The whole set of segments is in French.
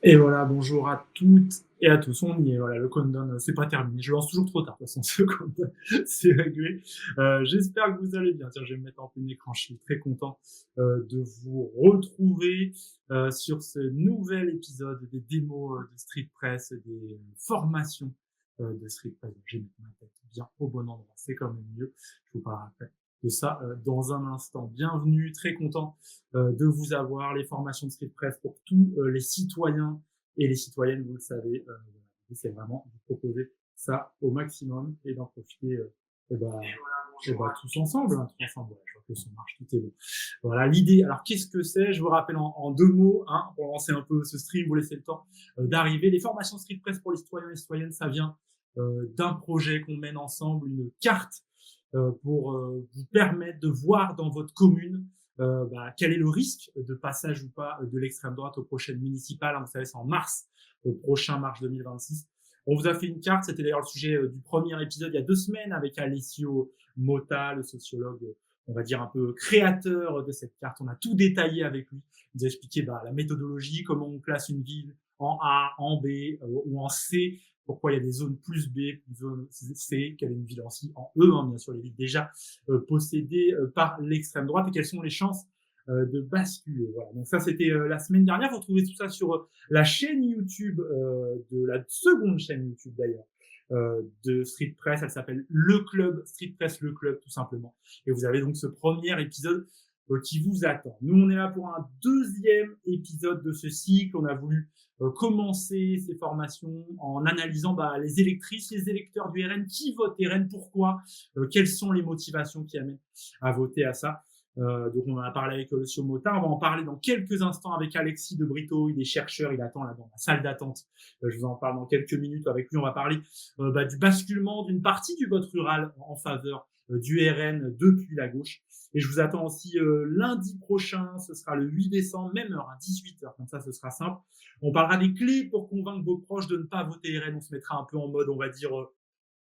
Et voilà, bonjour à toutes et à tous. On y est, voilà, le countdown, c'est pas terminé. Je lance toujours trop tard, de toute façon, ce countdown, c'est réglé. J'espère que vous allez bien. Tiens, je vais me mettre en plein écran. Je suis très content de vous retrouver sur ce nouvel épisode des démos de Street Press, des formations de Street Press. J'ai mis ma tête bien au bon endroit. C'est quand même mieux. Je vous parle après de ça dans un instant. Bienvenue, très content de vous avoir, les formations de Street Press pour tous les citoyens et les citoyennes, vous le savez. C'est vraiment de vous proposer ça au maximum et d'en profiter tous ensemble. Hein, tous ensemble. Voilà, je vois que le son marche, tout est bon. Voilà l'idée. Alors qu'est-ce que c'est? Je vous rappelle en deux mots, hein, pour lancer un peu ce stream, vous laissez le temps d'arriver. Les formations Street Press pour les citoyens et les citoyennes, ça vient d'un projet qu'on mène ensemble, une carte pour vous permettre de voir dans votre commune quel est le risque de passage ou pas de l'extrême droite aux prochaines municipales. Vous savez, c'est en mars prochain, mars 2026. On vous a fait une carte, c'était d'ailleurs le sujet du premier épisode il y a 2 semaines avec Alessio Motta, le sociologue, on va dire un peu créateur de cette carte. On a tout détaillé avec lui. Il nous a expliqué la méthodologie, comment on classe une ville en A, en B ou en C, pourquoi il y a des zones plus B, plus zone C, quelle est une ville aussi en E, hein, bien sûr, les villes déjà possédées par l'extrême droite, et quelles sont les chances de basculer. Voilà. Donc ça, c'était la semaine dernière. Vous retrouvez tout ça sur la chaîne YouTube, de la seconde chaîne YouTube d'ailleurs, de Street Press. Elle s'appelle Le Club, Street Press Le Club, tout simplement. Et vous avez donc ce premier épisode qui vous attend. Nous, on est là pour un deuxième épisode de ce cycle. On a voulu commencer ces formations en analysant les électrices, les électeurs du RN, qui votent RN, pourquoi, quelles sont les motivations qui amènent à voter à ça. Donc on en a parlé avec Lucio Motta, on va en parler dans quelques instants avec Alexis de Brito, il est chercheur, il attend là dans la salle d'attente. Je vous en parle dans quelques minutes avec lui. On va parler du basculement d'une partie du vote rural en faveur du RN depuis la gauche. Et je vous attends aussi lundi prochain, ce sera le 8 décembre, même heure, à 18h, comme ça ce sera simple. On parlera des clés pour convaincre vos proches de ne pas voter RN. On se mettra un peu en mode, on va dire,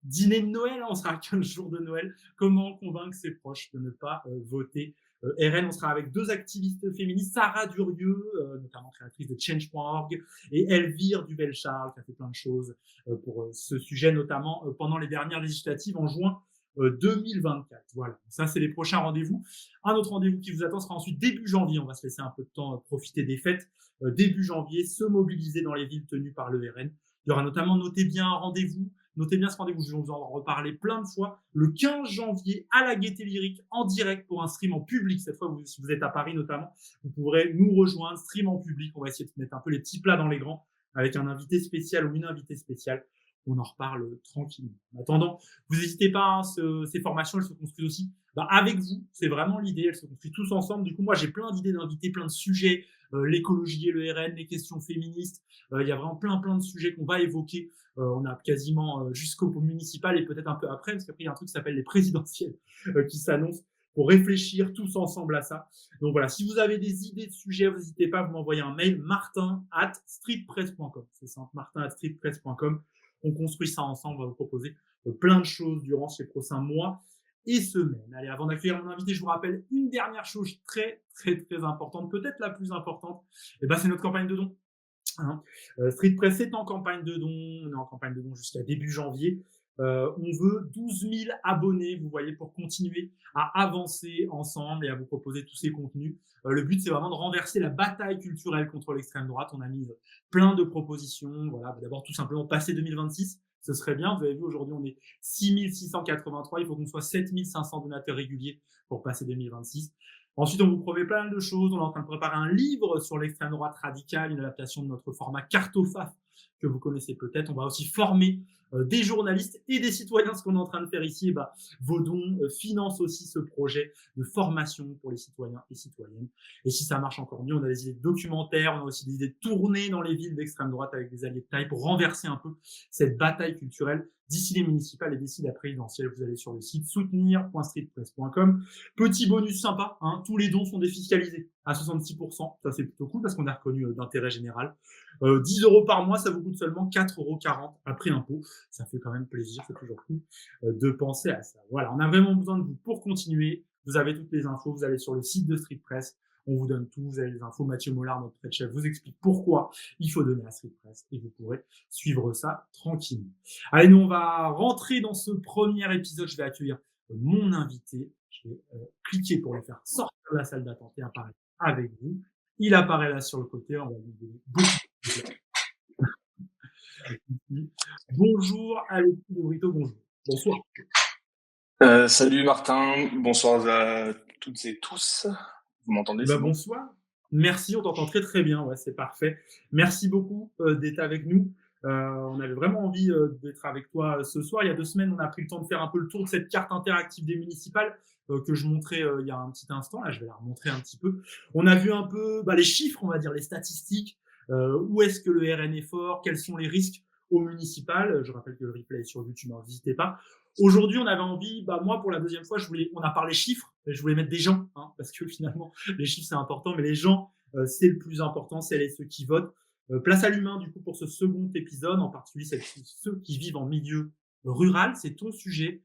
dîner de Noël. On sera à 15 jours de Noël. Comment convaincre ses proches de ne pas voter RN? On sera avec deux activistes féministes, Sarah Durieux, notamment créatrice de Change.org, et Elvire Duvel-Charles, qui a fait plein de choses pour ce sujet, notamment pendant les dernières législatives en juin 2024. Voilà, ça c'est les prochains rendez-vous. Un autre rendez-vous qui vous attend sera ensuite début janvier. On va se laisser un peu de temps profiter des fêtes. Début janvier, se mobiliser dans les villes tenues par le RN. Il y aura notamment, notez bien, un rendez-vous. Notez bien ce rendez-vous, je vais vous en reparler plein de fois. Le 15 janvier, à la Gaîté Lyrique, en direct pour un stream en public. Cette fois, si vous êtes à Paris notamment, vous pourrez nous rejoindre, stream en public. On va essayer de mettre un peu les petits plats dans les grands avec un invité spécial ou une invitée spéciale. On en reparle tranquillement. En attendant, vous n'hésitez pas, hein, ces formations, elles se construisent aussi avec vous. C'est vraiment l'idée, elles se construisent tous ensemble. Du coup, moi, j'ai plein d'idées d'invités, plein de sujets, l'écologie et le RN, les questions féministes. Il y a vraiment plein de sujets qu'on va évoquer. On a quasiment jusqu'au municipal et peut-être un peu après, parce qu'après, il y a un truc qui s'appelle les présidentielles qui s'annoncent pour réfléchir tous ensemble à ça. Donc voilà, si vous avez des idées de sujets, vous n'hésitez pas à vous m'envoyer un mail, martin@streetpress.com. C'est simple, martin@streetpress.com. On construit ça ensemble, on va vous proposer plein de choses durant ces prochains mois et semaines. Allez, avant d'accueillir mon invité, je vous rappelle une dernière chose très importante, peut-être la plus importante, c'est notre campagne de dons. Hein. Street Press est en campagne de dons, on est en campagne de dons jusqu'à début janvier. On veut 12 000 abonnés, vous voyez, pour continuer à avancer ensemble et à vous proposer tous ces contenus. Le but, c'est vraiment de renverser la bataille culturelle contre l'extrême droite. On a mis plein de propositions. Voilà, d'abord, tout simplement, passer 2026, ce serait bien. Vous avez vu, aujourd'hui, on est 6 683. Il faut qu'on soit 7 500 donateurs réguliers pour passer 2026. Ensuite, on vous promet plein de choses. On est en train de préparer un livre sur l'extrême droite radicale, une adaptation de notre format Cartofaf que vous connaissez peut-être. On va aussi former des journalistes et des citoyens. Ce qu'on est en train de faire ici, vos dons financent aussi ce projet de formation pour les citoyens et citoyennes. Et si ça marche encore mieux, on a des idées de documentaires, on a aussi des idées de tournées dans les villes d'extrême droite avec des alliés de taille pour renverser un peu cette bataille culturelle d'ici les municipales et d'ici la présidentielle. Vous allez sur le site soutenir.streetpress.com. Petit bonus sympa, hein, tous les dons sont défiscalisés à 66%. Ça, c'est plutôt cool parce qu'on est reconnu d'intérêt général. 10 € par mois, ça vous coûte seulement 4,40 € après impôt. Ça fait quand même plaisir, c'est toujours cool de penser à ça. Voilà, on a vraiment besoin de vous pour continuer. Vous avez toutes les infos, vous allez sur le site de Street Press. On vous donne tout, vous avez les infos. Mathieu Mollard, notre prêt chef, vous explique pourquoi il faut donner à Street Press et vous pourrez suivre ça tranquillement. Allez, nous, on va rentrer dans ce premier épisode. Je vais accueillir mon invité. Je vais cliquer pour le faire sortir de la salle d'attente et apparaître avec vous. Il apparaît là sur le côté. On va lui donner beaucoup de plaisir. Bonjour Alexis de Brito, bonjour. Bonsoir. Salut Martin, bonsoir à toutes et tous. Vous m'entendez, c'est bon? Bonsoir. Merci, on t'entend très très bien, ouais, c'est parfait. Merci beaucoup d'être avec nous. On avait vraiment envie d'être avec toi ce soir. Il y a 2 semaines, on a pris le temps de faire un peu le tour de cette carte interactive des municipales que je montrais il y a un petit instant. Là, je vais la remontrer un petit peu. On a vu un peu les chiffres, on va dire, les statistiques. Où est-ce que le RN est fort? Quels sont les risques au municipal? Je rappelle que le replay est sur YouTube, n'hésitez pas. Aujourd'hui, on avait envie, moi pour la deuxième fois, on a parlé chiffres, je voulais mettre des gens, hein, parce que finalement, les chiffres c'est important, mais les gens, c'est le plus important, c'est ceux qui votent. Place à l'humain, du coup, pour ce second épisode, en particulier ceux qui vivent en milieu rural, c'est ton sujet.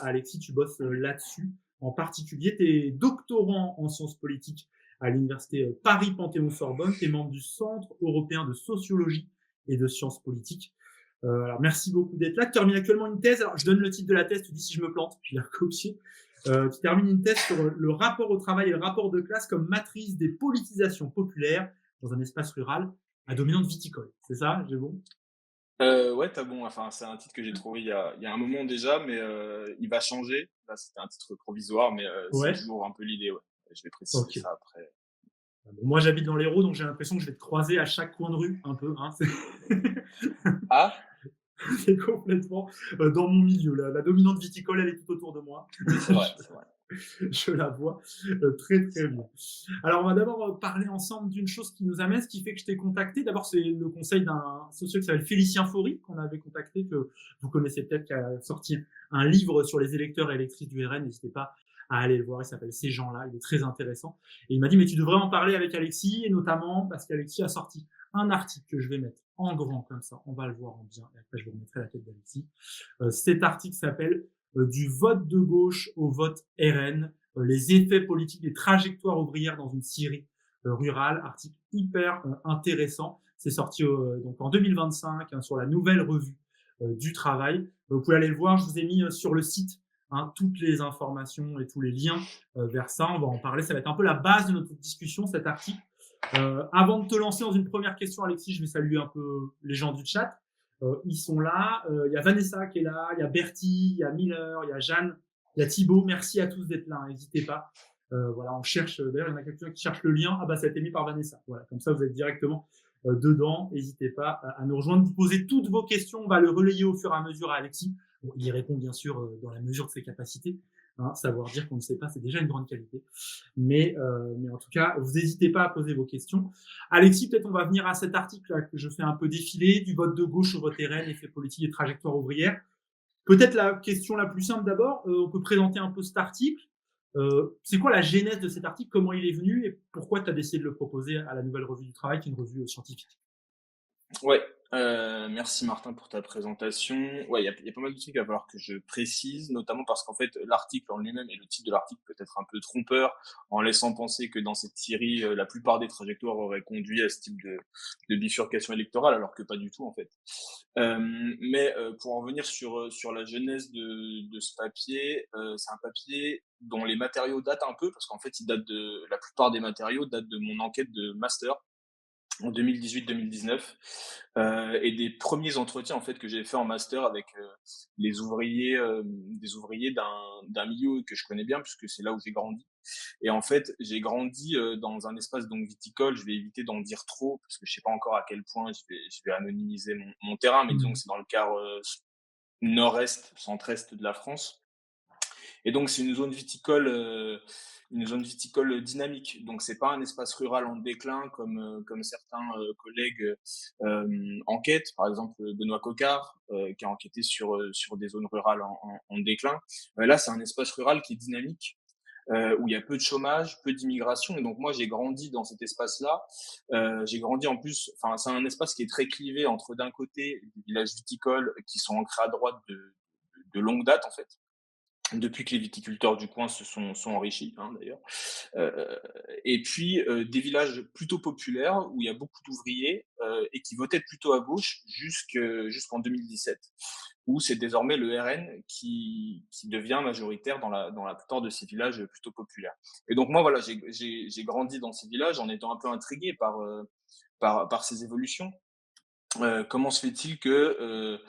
Alexis, tu bosses là-dessus. En particulier, tu es doctorant en sciences politiques à l'université Paris-Panthéon-Sorbonne, tu es membre du Centre européen de sociologie et de sciences politiques. Alors, merci beaucoup d'être là. Tu termines actuellement une thèse. Alors, je donne le titre de la thèse, tu dis si je me plante, je l'ai recopié. Tu termines une thèse sur le rapport au travail et le rapport de classe comme matrice des politisations populaires dans un espace rural à dominante viticole. C'est ça, j'ai bon? Ouais, t'as bon, enfin, c'est un titre que j'ai trouvé il y a un moment déjà, mais il va changer. Là, c'était un titre provisoire, mais c'est Ouais. toujours un peu l'idée, ouais. Je vais préciser Ok. ça après. Bon, moi, j'habite dans l'Hérault, donc j'ai l'impression que je vais te croiser à chaque coin de rue, un peu. Hein, Ah? c'est complètement dans mon milieu. La dominante viticole, elle est tout autour de moi. Oui, c'est vrai, c'est vrai. Je la vois très très bien. Alors on va d'abord parler ensemble d'une chose qui nous amène, ce qui fait que je t'ai contacté. D'abord c'est le conseil d'un sociologue qui s'appelle Félicien Faury, qu'on avait contacté, que vous connaissez peut-être, qui a sorti un livre sur les électeurs et électrices du RN. N'hésitez pas à aller le voir, il s'appelle Ces gens-là, il est très intéressant. Et il m'a dit mais tu devrais en parler avec Alexis, et notamment parce qu'Alexis a sorti un article que je vais mettre en grand comme ça, on va le voir en bien, et après je vous remettrai la tête d'Alexis. Cet article s'appelle du vote de gauche au vote RN, les effets politiques des trajectoires ouvrières dans une Syrie rurale, article hyper intéressant. C'est sorti donc en 2025 hein, sur la nouvelle revue du travail. Vous pouvez aller le voir, je vous ai mis sur le site hein, toutes les informations et tous les liens vers ça. On va en parler, ça va être un peu la base de notre discussion, cet article. Avant de te lancer dans une première question, Alexis, je vais saluer un peu les gens du chat. Ils sont là. Il y a Vanessa qui est là, il y a Bertie, il y a Miller, il y a Jeanne, il y a Thibaut. Merci à tous d'être là, n'hésitez pas. Voilà, on cherche, d'ailleurs, il y en a quelqu'un qui cherche le lien. Ah bah, ça a été mis par Vanessa. Voilà, comme ça, vous êtes directement dedans. N'hésitez pas à nous rejoindre. Vous posez toutes vos questions. On va le relayer au fur et à mesure à Alexis. Bon, il y répond, bien sûr, dans la mesure de ses capacités. Hein, savoir dire qu'on ne sait pas, c'est déjà une grande qualité. Mais en tout cas, vous n'hésitez pas à poser vos questions. Alexis, peut-être on va venir à cet article là, que je fais un peu défiler, du vote de gauche au vote RN, effet politique et trajectoire ouvrière. Peut-être la question la plus simple d'abord, on peut présenter un peu cet article. C'est quoi la genèse de cet article? Comment il est venu et pourquoi tu as décidé de le proposer à la Nouvelle Revue du Travail, qui est une revue scientifique? Ouais, merci Martin pour ta présentation. Ouais, il y a pas mal de trucs à falloir que je précise, notamment parce qu'en fait, l'article en lui-même et le titre de l'article peut être un peu trompeur, en laissant penser que dans cette série, la plupart des trajectoires auraient conduit à ce type de bifurcation électorale, alors que pas du tout en fait. Mais pour en venir sur la genèse de ce papier, c'est un papier dont les matériaux datent un peu, parce qu'en fait, la plupart des matériaux datent de mon enquête de master en 2018-2019 et des premiers entretiens en fait que j'ai fait en master avec les ouvriers, des ouvriers d'un milieu que je connais bien puisque c'est là où j'ai grandi. Et en fait, j'ai grandi dans un espace donc viticole. Je vais éviter d'en dire trop parce que je sais pas encore à quel point je vais anonymiser mon terrain, mais disons que c'est dans le quart nord-est, centre-est de la France. Et donc, c'est une zone viticole dynamique. Donc, c'est pas un espace rural en déclin comme certains collègues enquêtent. Par exemple, Benoît Coquart, qui a enquêté sur des zones rurales en déclin. Là, c'est un espace rural qui est dynamique. Où il y a peu de chômage, peu d'immigration. Et donc moi, j'ai grandi dans cet espace-là. J'ai grandi en plus, enfin, c'est un espace qui est très clivé entre d'un côté des villages viticoles qui sont ancrés à droite de longue date en fait, depuis que les viticulteurs du coin sont enrichis, hein, d'ailleurs. Heu et puis, des villages plutôt populaires où il y a beaucoup d'ouvriers, et qui votaient plutôt à gauche jusqu'en 2017, où c'est désormais le RN qui devient majoritaire dans la plupart de ces villages, plutôt populaires. Et donc moi, voilà, j'ai grandi dans ces villages en étant un peu intrigué par ces évolutions. Comment se fait-il que,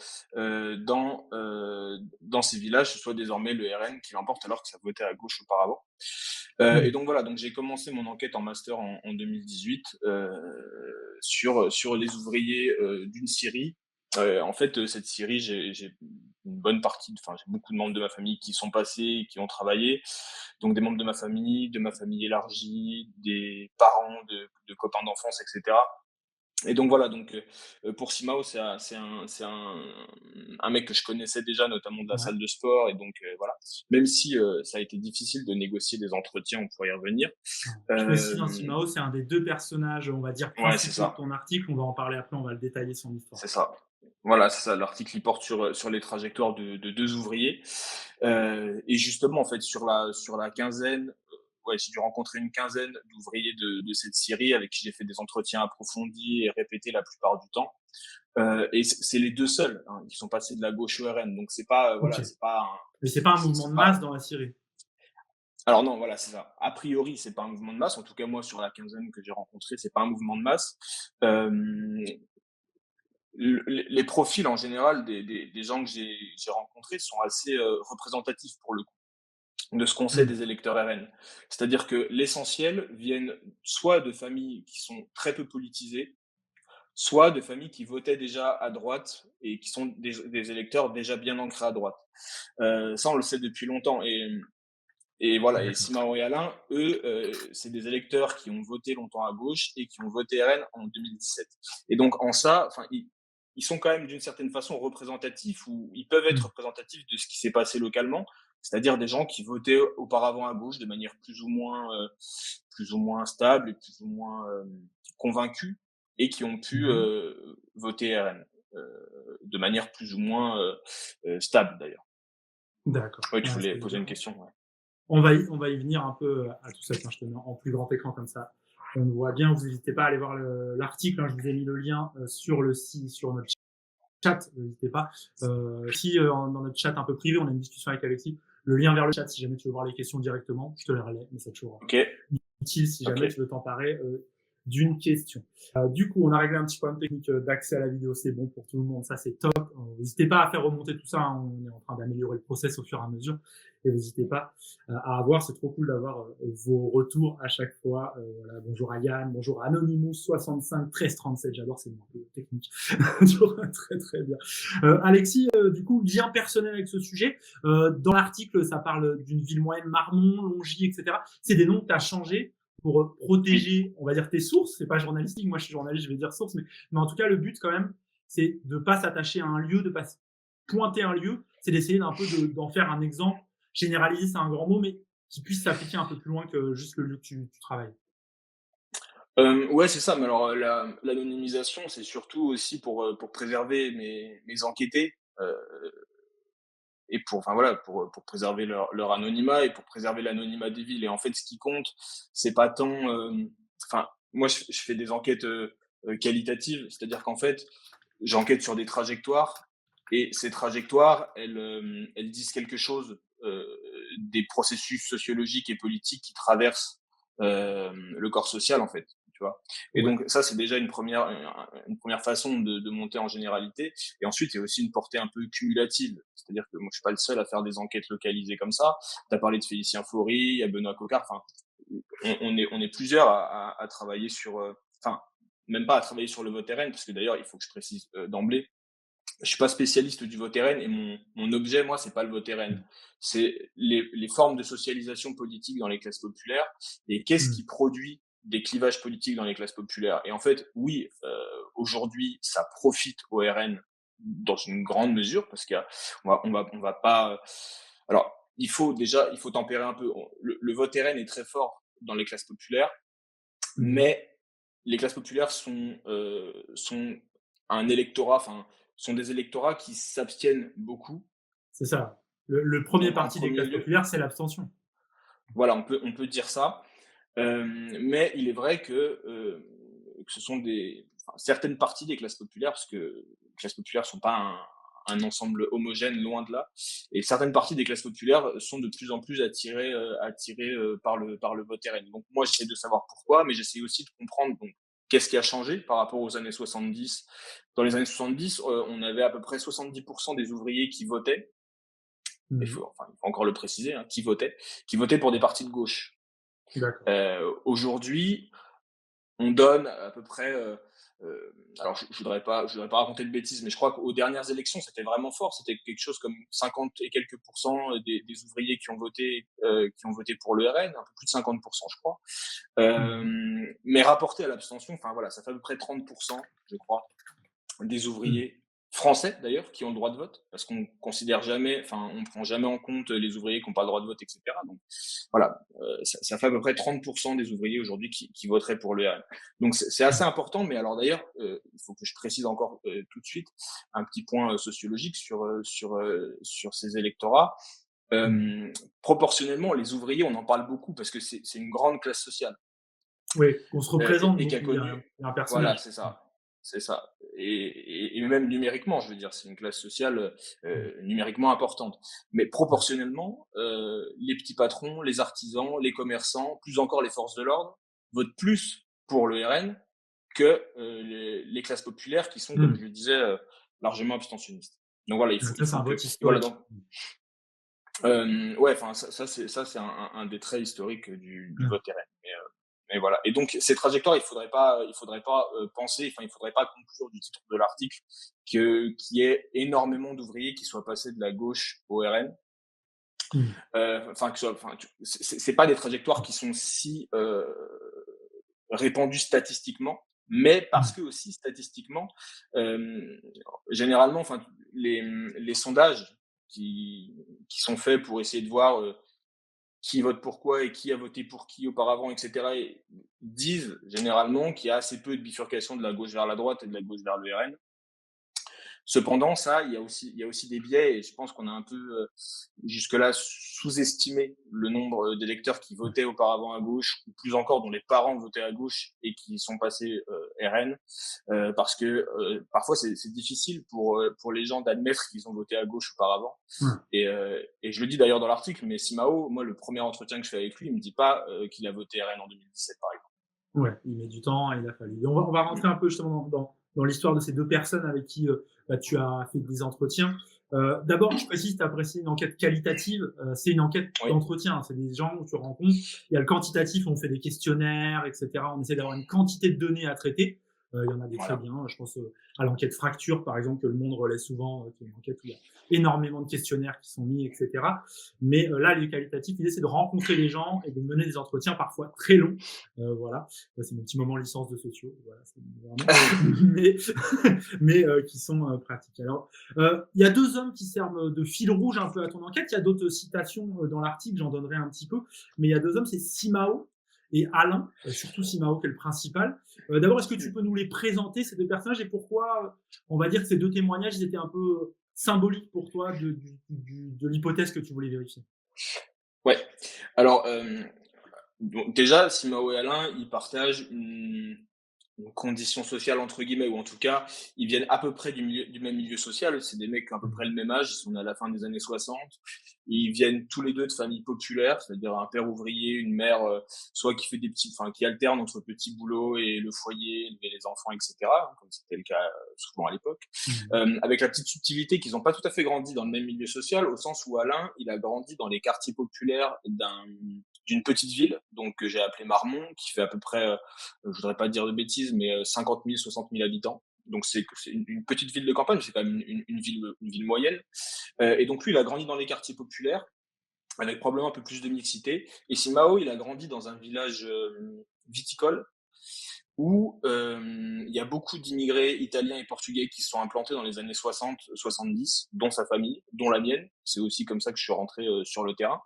dans ces villages, ce soit désormais le RN qui l'emporte alors que ça votait à gauche auparavant? Et Mmh. donc voilà, donc j'ai commencé mon enquête en master en 2018, sur les ouvriers, d'une scierie. En fait, cette scierie, j'ai une bonne partie j'ai beaucoup de membres de ma famille qui y sont passés et qui ont travaillé. Donc des membres de ma famille élargie, des parents de copains d'enfance, et cetera. Et donc voilà, donc pour Simao, c'est un mec que je connaissais déjà, notamment de la Ouais. salle de sport. Et donc voilà. Même si, ça a été difficile de négocier des entretiens, on pourrait y revenir. Ouais. Je précise, hein, Hem, Simao, c'est un des 2 personnages, on va dire, ouais, c'est principaux de ça, ton article. On va en parler après, on va le détailler son histoire. c'est ça. Voilà, c'est ça. L'article, il porte sur les trajectoires de 2 ouvriers. Et justement, en fait, sur la quinzaine, ouais, j'ai dû rencontrer une quinzaine d'ouvriers de cette scierie avec qui j'ai fait des entretiens approfondis et répétés la plupart du temps. Et c'est les 2 seuls, hein, qui sont passés de la gauche au RN. Donc c'est pas, OK. voilà, c'est pas un Mais c'est pas un mouvement c'est de masse pas dans la Syrie? alors non, voilà, c'est ça. A priori, c'est pas un mouvement de masse. En tout cas, moi, sur la quinzaine que j'ai rencontrée, c'est pas un mouvement de masse. Hem, les profils en général des gens que j'ai rencontrés sont assez, représentatifs pour le coup, de ce qu'on sait Mmh. des électeurs RN. C'est-à-dire que l'essentiel viennent soit de familles qui sont très peu politisées, soit de familles qui votaient déjà à droite et qui sont des électeurs déjà bien ancrés à droite. Ça, on le sait depuis longtemps. Et voilà, et D'accord. Simao et Alain, eux, c'est des électeurs qui ont voté longtemps à gauche et qui ont voté RN en 2017. Et donc en ça, ils sont quand même d'une certaine façon représentatifs, ou ils peuvent être Mmh. représentatifs de ce qui s'est passé localement, c'est-à-dire des gens qui votaient auparavant à gauche de manière plus ou moins stable et plus ou moins convaincus, et qui ont pu Mmh. voter RN de manière plus ou moins stable d'ailleurs. D'accord. Oui, tu Ouais, voulais c'est poser une question, ouais. on va y venir un peu, à tout ça. Tiens, je te mets en plus grand écran comme ça. On voit bien, vous n'hésitez pas à aller voir l'article, hein, je vous ai mis le lien, sur le site, sur notre chat, n'hésitez pas. Si, dans notre chat un peu privé, on a une discussion avec Alexis, le lien vers le chat, si jamais tu veux voir les questions directement, je te les relais, mais c'est toujours Ok, utile si ok. jamais tu veux t'emparer d'une question. Du coup, on a réglé un petit problème technique d'accès à la vidéo, c'est bon pour tout le monde, ça c'est top. N'hésitez pas à faire remonter tout ça, hein, on est en train d'améliorer le process au fur et à mesure, et n'hésitez pas à avoir, c'est trop cool d'avoir vos retours à chaque fois. Voilà, bonjour à Yann, bonjour à Anonymous 65 1337, j'adore ces noms un peu techniques, toujours très très bien. Alexis, du coup, lien personnel avec ce sujet. Dans l'article, ça parle d'une ville moyenne, Marmont, Longy, etc. C'est des noms que tu as changés pour Oui. protéger, on va dire, tes sources. C'est pas journalistique, moi je suis journaliste, je vais dire source, mais en tout cas, le but quand même, c'est de pas s'attacher à un lieu, de pas pointer un lieu, c'est d'essayer d'un peu d'en faire un exemple. Généraliser, c'est un grand mot, mais qui puisse s'appliquer un peu plus loin que juste le lieu que tu travailles. Ouais, c'est ça, mais alors, l'anonymisation, c'est surtout aussi pour préserver mes enquêtés, et voilà, pour préserver leur anonymat et pour préserver l'anonymat des villes. Et en fait, ce qui compte, c'est pas tant, moi, je fais des enquêtes, qualitatives, c'est-à-dire qu'en fait, j'enquête sur des trajectoires, et ces trajectoires, elles disent quelque chose, des processus sociologiques et politiques qui traversent, le corps social, en fait, tu vois? Et Ouais. donc ça, c'est déjà une première façon de monter en généralité. Et ensuite, il y a aussi une portée un peu cumulative. C'est-à-dire que moi, je suis pas le seul à faire des enquêtes localisées comme ça. Tu as parlé de Félicien Faury, il y a Benoît Coquart, on est plusieurs à travailler sur, même pas à travailler sur le vote RN, parce que d'ailleurs, il faut que je précise, d'emblée, je suis pas spécialiste du vote RN, et mon objet, moi, c'est pas le vote RN. Mmh. C'est les formes de socialisation politique dans les classes populaires, et qu'est-ce Mmh. qui produit des clivages politiques dans les classes populaires. Et en fait, oui, aujourd'hui, ça profite au RN dans une grande mesure, parce qu'on va pas. Alors, il faut tempérer un peu. Le vote RN est très fort dans les classes populaires, Mmh. mais les classes populaires sont un électorat, sont des électorats qui s'abstiennent beaucoup. C'est ça. Le premier En parti des premier classes lieu, populaires, c'est l'abstention. voilà, on peut dire ça. Mais il est vrai que ce sont certaines parties des classes populaires, parce que les classes populaires sont pas un ensemble homogène, loin de là. Et certaines parties des classes populaires sont de plus en plus attirées par le vote RN. Donc moi, j'essaie de savoir pourquoi, mais j'essaie aussi de comprendre donc qu'est-ce qui a changé par rapport aux années 70. Dans les années 70, on avait à peu près 70% des ouvriers qui votaient. Mmh. Il faut encore le préciser, hein, qui votaient pour des partis de gauche. D'accord. Aujourd'hui, on donne à peu près, alors je voudrais pas raconter de bêtises, mais je crois qu'aux dernières élections, c'était vraiment fort. C'était quelque chose comme 50 et quelques pourcents des ouvriers qui ont voté pour le RN, un peu plus de 50%, je crois. Mmh. Mais rapporté à l'abstention, enfin voilà, ça fait à peu près 30%, je crois, des Mmh. ouvriers français d'ailleurs qui ont le droit de vote, parce qu'on considère jamais, enfin on prend jamais en compte les ouvriers qui n'ont pas le droit de vote, etc. Donc voilà, ça fait à peu près 30% des ouvriers aujourd'hui qui voteraient pour le RN. Donc c'est assez important, mais alors d'ailleurs, il faut que je précise encore tout de suite un petit point sociologique sur ces électorats. Mmh. Proportionnellement, les ouvriers, on en parle beaucoup parce que c'est une grande classe sociale Oui, qu'on se et, représente et qui a beaucoup derrière. connu, Il y a un voilà, personnage. c'est Mmh. ça, c'est ça, et même numériquement, je veux dire, c'est une classe sociale Mmh. numériquement importante. Mais proportionnellement, les petits patrons, les artisans, les commerçants, plus encore les forces de l'ordre, votent plus pour le RN que les classes populaires qui sont, comme Mmh. je le disais, largement abstentionnistes. Donc voilà, il faut, il Ça, c'est faut un que, vote voilà, historique. donc ouais, enfin ça c'est un des traits historiques du Mmh. vote RN. Mais voilà. Et donc ces trajectoires, il faudrait pas penser, enfin il faudrait pas conclure du titre de l'article qu'il y ait énormément d'ouvriers qui soient passés de la gauche au RN. Mmh. Enfin c'est pas des trajectoires qui sont si répandues statistiquement, mais parce Mmh. que aussi statistiquement, euh, généralement, enfin les sondages qui sont faits pour essayer de voir qui vote pour quoi et qui a voté pour qui auparavant, etc., et disent généralement qu'il y a assez peu de bifurcation de la gauche vers la droite et de la gauche vers le RN. Cependant, ça, il y a aussi des biais, et je pense qu'on a un peu jusque-là sous-estimé le nombre d'électeurs qui votaient auparavant à gauche, ou plus encore dont les parents votaient à gauche et qui sont passés RN, parce que parfois c'est difficile pour les gens d'admettre qu'ils ont voté à gauche auparavant. Ouais. Et je le dis d'ailleurs dans l'article, mais Simao, moi, le premier entretien que je fais avec lui, il me dit pas qu'il a voté RN en 2017, par exemple. Ouais, il met du temps, il a fallu. Et on va rentrer un peu justement dans l'histoire de ces deux personnes avec qui bah, tu as fait des entretiens. D'abord, je précise, tu as apprécié une enquête qualitative. C'est une enquête Oui, d'entretien. C'est des gens où tu rencontres. Il y a le quantitatif, on fait des questionnaires, etc. On essaie d'avoir une quantité de données à traiter. Il y en a des très voilà. bien. Je pense à l'enquête fracture, par exemple, que le Monde relaie souvent, qui est une enquête où il y a énormément de questionnaires qui sont mis, etc. Mais là, les qualitatifs, l'idée, c'est de rencontrer les gens et de mener des entretiens parfois très longs. Voilà. Ça, c'est mon petit moment licence de sociaux, voilà, vraiment. mais qui sont pratiques. Alors, il y a deux hommes qui servent de fil rouge un peu à ton enquête. Il y a d'autres citations dans l'article, j'en donnerai un petit peu, mais il y a deux hommes, c'est Simao et Alain, surtout Simao qui est le principal. D'abord, est-ce que tu peux nous les présenter, ces deux personnages, et pourquoi on va dire que ces deux témoignages, ils étaient un peu symboliques pour toi de l'hypothèse que tu voulais vérifier? Ouais. Alors, donc déjà, Simao et Alain, ils partagent une condition sociale entre guillemets, ou en tout cas, ils viennent à peu près du même milieu social. C'est des mecs qui ont à peu près le même âge, ils sont à la fin des années 60. Ils viennent tous les deux de familles populaires, c'est-à-dire un père ouvrier, une mère soit qui fait qui alterne entre petits boulots et le foyer, élever les enfants, etc., comme c'était le cas souvent à l'époque. Mmh. Avec la petite subtilité qu'ils n'ont pas tout à fait grandi dans le même milieu social, au sens où Alain, il a grandi dans les quartiers populaires d'une petite ville, donc que j'ai appelé Marmont, qui fait à peu près je voudrais pas dire de bêtises, mais 50 000, 60 000 habitants. Donc c'est une petite ville de campagne, c'est quand même une ville moyenne. Et donc lui, il a grandi dans les quartiers populaires, avec probablement un peu plus de mixité. Et Simao, il a grandi dans un village viticole où il y a beaucoup d'immigrés italiens et portugais qui se sont implantés dans les années 60-70, dont sa famille, dont la mienne. C'est aussi comme ça que je suis rentré sur le terrain.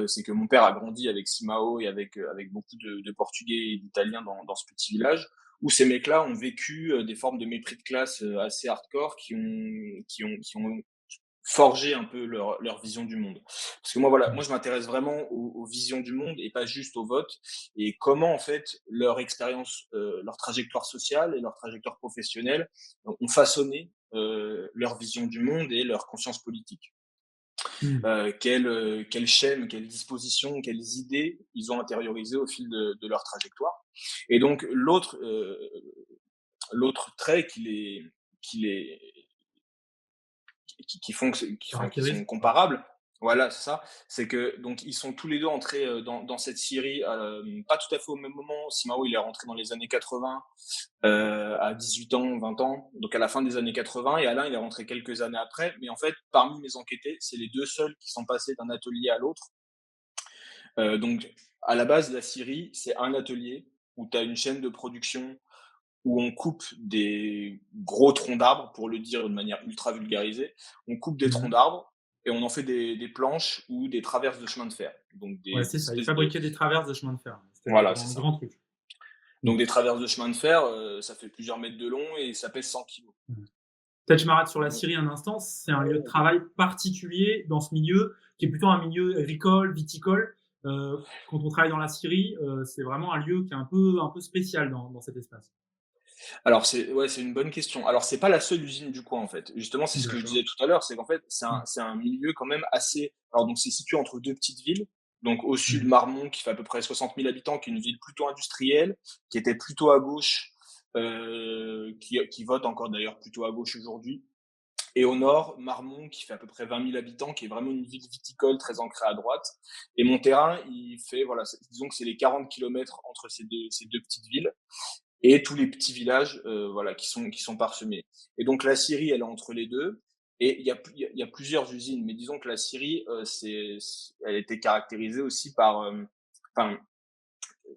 C'est que mon père a grandi avec Simao et avec beaucoup de Portugais et d'Italiens dans ce petit village, où ces mecs-là ont vécu des formes de mépris de classe assez hardcore qui ont forger un peu leur vision du monde. Parce que moi, voilà, Mmh. moi je m'intéresse vraiment aux visions du monde et pas juste au vote, et comment en fait leur expérience, leur trajectoire sociale et leur trajectoire professionnelle ont façonné leur vision du monde et leur conscience politique. Mmh. Quels schèmes, quelles dispositions, quelles idées ils ont intériorisées au fil de leur trajectoire. Et donc l'autre trait qui les qui font que qui sont Caractérise? Ouais. comparables. Voilà, c'est ça. C'est que donc ils sont tous les 2 entrés, dans cette Syrie, pas tout à fait au même moment. Simao, il est rentré dans les années 80, à 18 ans, 20 ans, donc à la fin des années 80, et Alain, il est rentré quelques années après. Mais en fait, parmi mes enquêtés, c'est les 2 seuls qui sont passés d'un atelier à l'autre. Donc à la base, la Syrie, c'est un atelier où tu as une chaîne de production où on coupe des gros troncs d'arbres, pour le dire de manière ultra vulgarisée. On coupe des troncs Mmh. d'arbres et on en fait des planches ou des traverses de chemin de fer. Donc Ouais, des c'est ça. Ils espèces de fabriquaient des traverses de chemin de fer. C'était voilà, c'est un ça. grand truc. Mmh. Donc des traverses de chemin de fer, ça fait plusieurs mètres de long et ça pèse 100 kilos. Mmh. Peut-être je m'arrête sur la Donc Syrie un instant. C'est un lieu de travail particulier dans ce milieu, qui est plutôt un milieu agricole, viticole. Quand on travaille dans la Syrie, c'est vraiment un lieu qui est un peu spécial dans cet espace. alors c'est ouais, c'est une bonne question. Alors c'est pas la seule usine du coin en fait. Justement, c'est ce que je D'accord. disais tout à l'heure, c'est qu'en fait, Mmh. c'est un milieu quand même assez, alors donc c'est situé entre 2 petites villes. Donc au sud, Mmh. Marmont qui fait à peu près 60 000 habitants, qui est une ville plutôt industrielle, qui était plutôt à gauche, qui vote encore d'ailleurs plutôt à gauche aujourd'hui. Et au nord, Marmont qui fait à peu près 20 000 habitants, qui est vraiment une ville viticole très ancrée à droite. Et mon terrain, il fait voilà, disons que c'est les 40 kilomètres entre ces 2 petites villes et tous les petits villages, voilà, qui sont parsemés. Et donc la Syrie, elle est entre les 2, et il y a plusieurs usines, mais disons que la Syrie, elle était caractérisée aussi par, enfin,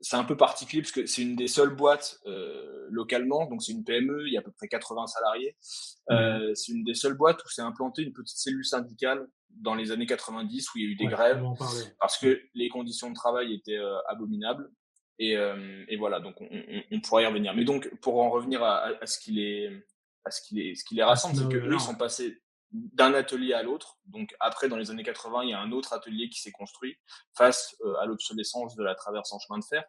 c'est un peu particulier parce que c'est une des seules boîtes, localement, donc c'est une PME, il y a à peu près 80 salariés. Mmh. C'est une des seules boîtes où s'est implantée une petite cellule syndicale dans les années 90, où il y a eu des Ouais, on grèves va en parler, ouais. parce Mmh. que les conditions de travail étaient, abominables. Et voilà, donc on pourra y revenir. Mais donc pour en revenir à ce qui les À rassemble, c'est Simao et qu'eux, ils Alain, sont ouais. passés d'un atelier à l'autre. Donc après, dans les années 80, il y a un autre atelier qui s'est construit face, à l'obsolescence de la traverse en chemin de fer,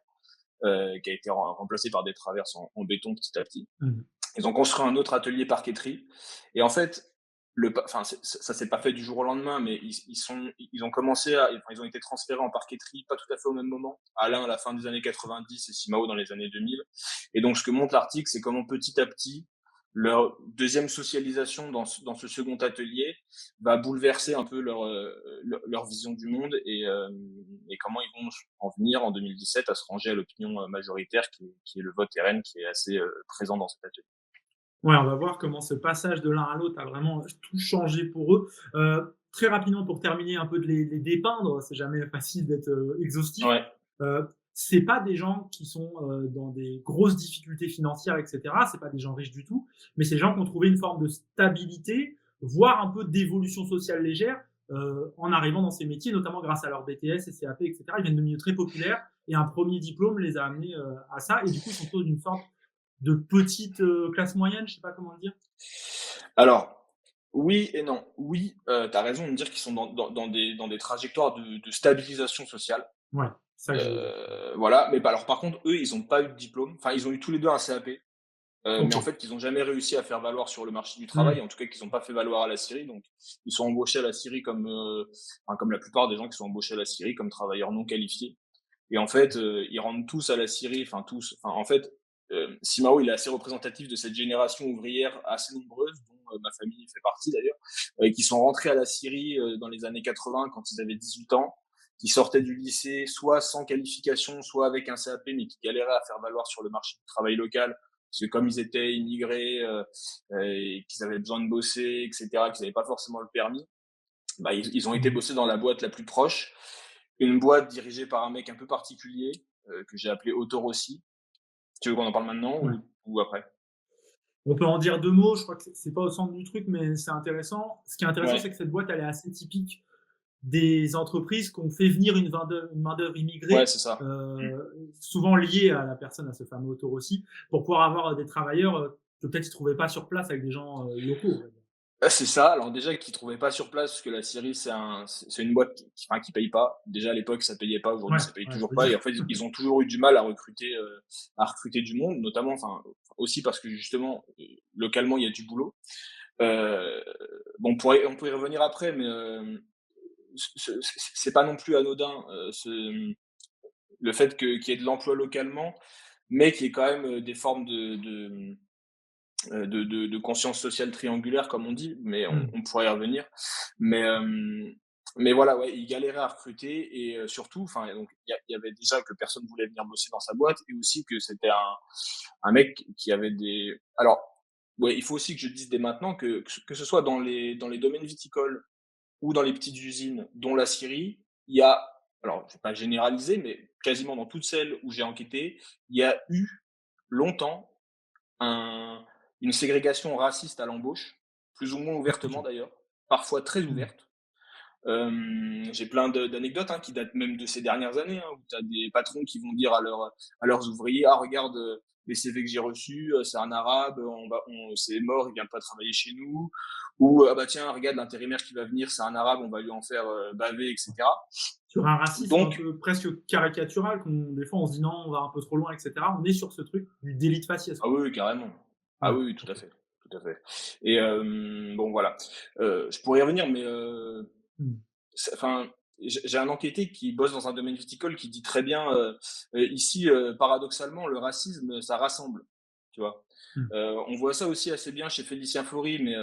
qui a été remplacée par des traverses en béton petit à petit. Mmh. Ils ont construit un autre atelier parqueterie. Et en fait, enfin, ça s'est pas fait du jour au lendemain, mais ils ont commencé à, enfin, ils ont été transférés en parqueterie pas tout à fait au même moment. Alain à la fin des années 90 et Simao dans les années 2000. Et donc, ce que montre l'article, c'est comment petit à petit, leur deuxième socialisation dans ce second atelier va bouleverser un peu leur vision du monde, et comment ils vont en venir en 2017 à se ranger à l'opinion majoritaire qui est le vote RN, qui est assez présent dans cet atelier. Ouais, on va voir comment ce passage de l'un à l'autre a vraiment tout changé pour eux. Très rapidement pour terminer un peu de les dépeindre, c'est jamais facile d'être, exhaustif. Ouais. C'est pas des gens qui sont, dans des grosses difficultés financières et cetera, c'est pas des gens riches du tout, mais c'est des gens qui ont trouvé une forme de stabilité, voire un peu d'évolution sociale légère, en arrivant dans ces métiers, notamment grâce à leur BTS et CAP et cetera. Ils viennent de milieux très populaires et un premier diplôme les a amenés, à ça et du coup, ils sont plutôt d'une sorte de petite, classe moyenne, je sais pas comment le dire? Alors, oui et non. Oui, tu as raison de me dire qu'ils sont dans des trajectoires de stabilisation sociale. Ouais, c'est ça que je voulais dire. Voilà, mais alors par contre, eux, ils ont pas eu de diplôme. Enfin, ils ont eu tous les 2 un CAP, mais en OK. fait, qu'ils ont jamais réussi à faire valoir sur le marché du travail, Mmh. en tout cas qu'ils ont pas fait valoir à la Syrie. Donc ils sont embauchés à la Syrie comme, enfin, comme la plupart des gens qui sont embauchés à la Syrie comme travailleurs non qualifiés. Et en fait, ils rentrent tous à la Syrie, enfin tous, enfin en fait, Simao, il est assez représentatif de cette génération ouvrière assez nombreuse, dont ma famille fait partie d'ailleurs, qui sont rentrés à la Syrie dans les années 80 quand ils avaient 18 ans, qui sortaient du lycée soit sans qualification, soit avec un CAP, mais qui galéraient à faire valoir sur le marché du travail local, parce que comme ils étaient immigrés, et qu'ils avaient besoin de bosser, etc., qu'ils n'avaient pas forcément le permis, bah, ils ont été Mmh. bosser dans la boîte la plus proche, une boîte dirigée par un mec un peu particulier, que j'ai appelé Otto Rossi. Tu veux qu'on en parle maintenant Ouais. ou après? On peut en dire 2 mots, je crois que c'est pas au centre du truc, mais c'est intéressant. Ce qui est intéressant, c'est Ouais, que cette boîte, elle est assez typique des entreprises qui ont fait venir une main-d'œuvre ouais, immigrée, c'est ça. Mmh. souvent liée à la personne, à ce fameux Otto Rossi, pour pouvoir avoir, des travailleurs, que peut-être ils trouvaient pas sur place avec des gens, locaux, on va dire. C'est ça. Alors déjà qu'ils trouvaient pas sur place parce que la Syrie c'est une boîte qui paye pas. Déjà à l'époque ça payait pas, aujourd'hui Ouais, ça paye ouais, toujours faut pas et dire. en fait ils ont toujours eu du mal à recruter du monde, notamment aussi parce que justement, localement il y a du boulot. Heu, bon on pourrait y revenir après mais, c'est pas non plus anodin, le fait qu'il y ait de l'emploi localement, mais qu'il y ait quand même, des formes de conscience sociale triangulaire comme on dit, mais Mmh. on pourrait y revenir. Mais, mais voilà, ouais, il galérait à recruter et surtout, enfin, donc il y avait déjà que personne voulait venir bosser dans sa boîte et aussi que c'était un mec qui avait des alors, ouais, il faut aussi que je dise dès maintenant que ce soit dans les domaines viticoles ou dans les petites usines, dont la scierie, il y a alors je vais pas généraliser, mais quasiment dans toutes celles où j'ai enquêté, il y a eu longtemps un une ségrégation raciste à l'embauche, plus ou moins ouvertement OK. d'ailleurs, parfois très Mmh. ouverte. J'ai plein d'anecdotes, hein, qui datent même de ces dernières années, hein, où tu as des patrons qui vont dire à leurs ouvriers: «Ah regarde, les CV que j'ai reçus, c'est un arabe, c'est mort, il vient pas travailler chez nous» ou «Ah bah tiens, regarde l'intérimaire qui va venir, c'est un arabe, on va lui en faire, baver» et cetera. Sur un racisme un Donc peu presque caricatural qu'on des fois on se dit: «Non, on va un peu trop loin» et cetera. On est sur ce truc du délit de faciès, ah quoi. oui, oui, carrément. Ah Ouais, oui, oui, OK. tout à fait et bon voilà. Je pourrais y revenir mais Mmh. enfin, j'ai un enquêté qui bosse dans un domaine viticole qui dit très bien, ici, paradoxalement, le racisme, ça rassemble, tu vois? Mmh. On voit ça aussi assez bien chez Félicien Faury, mais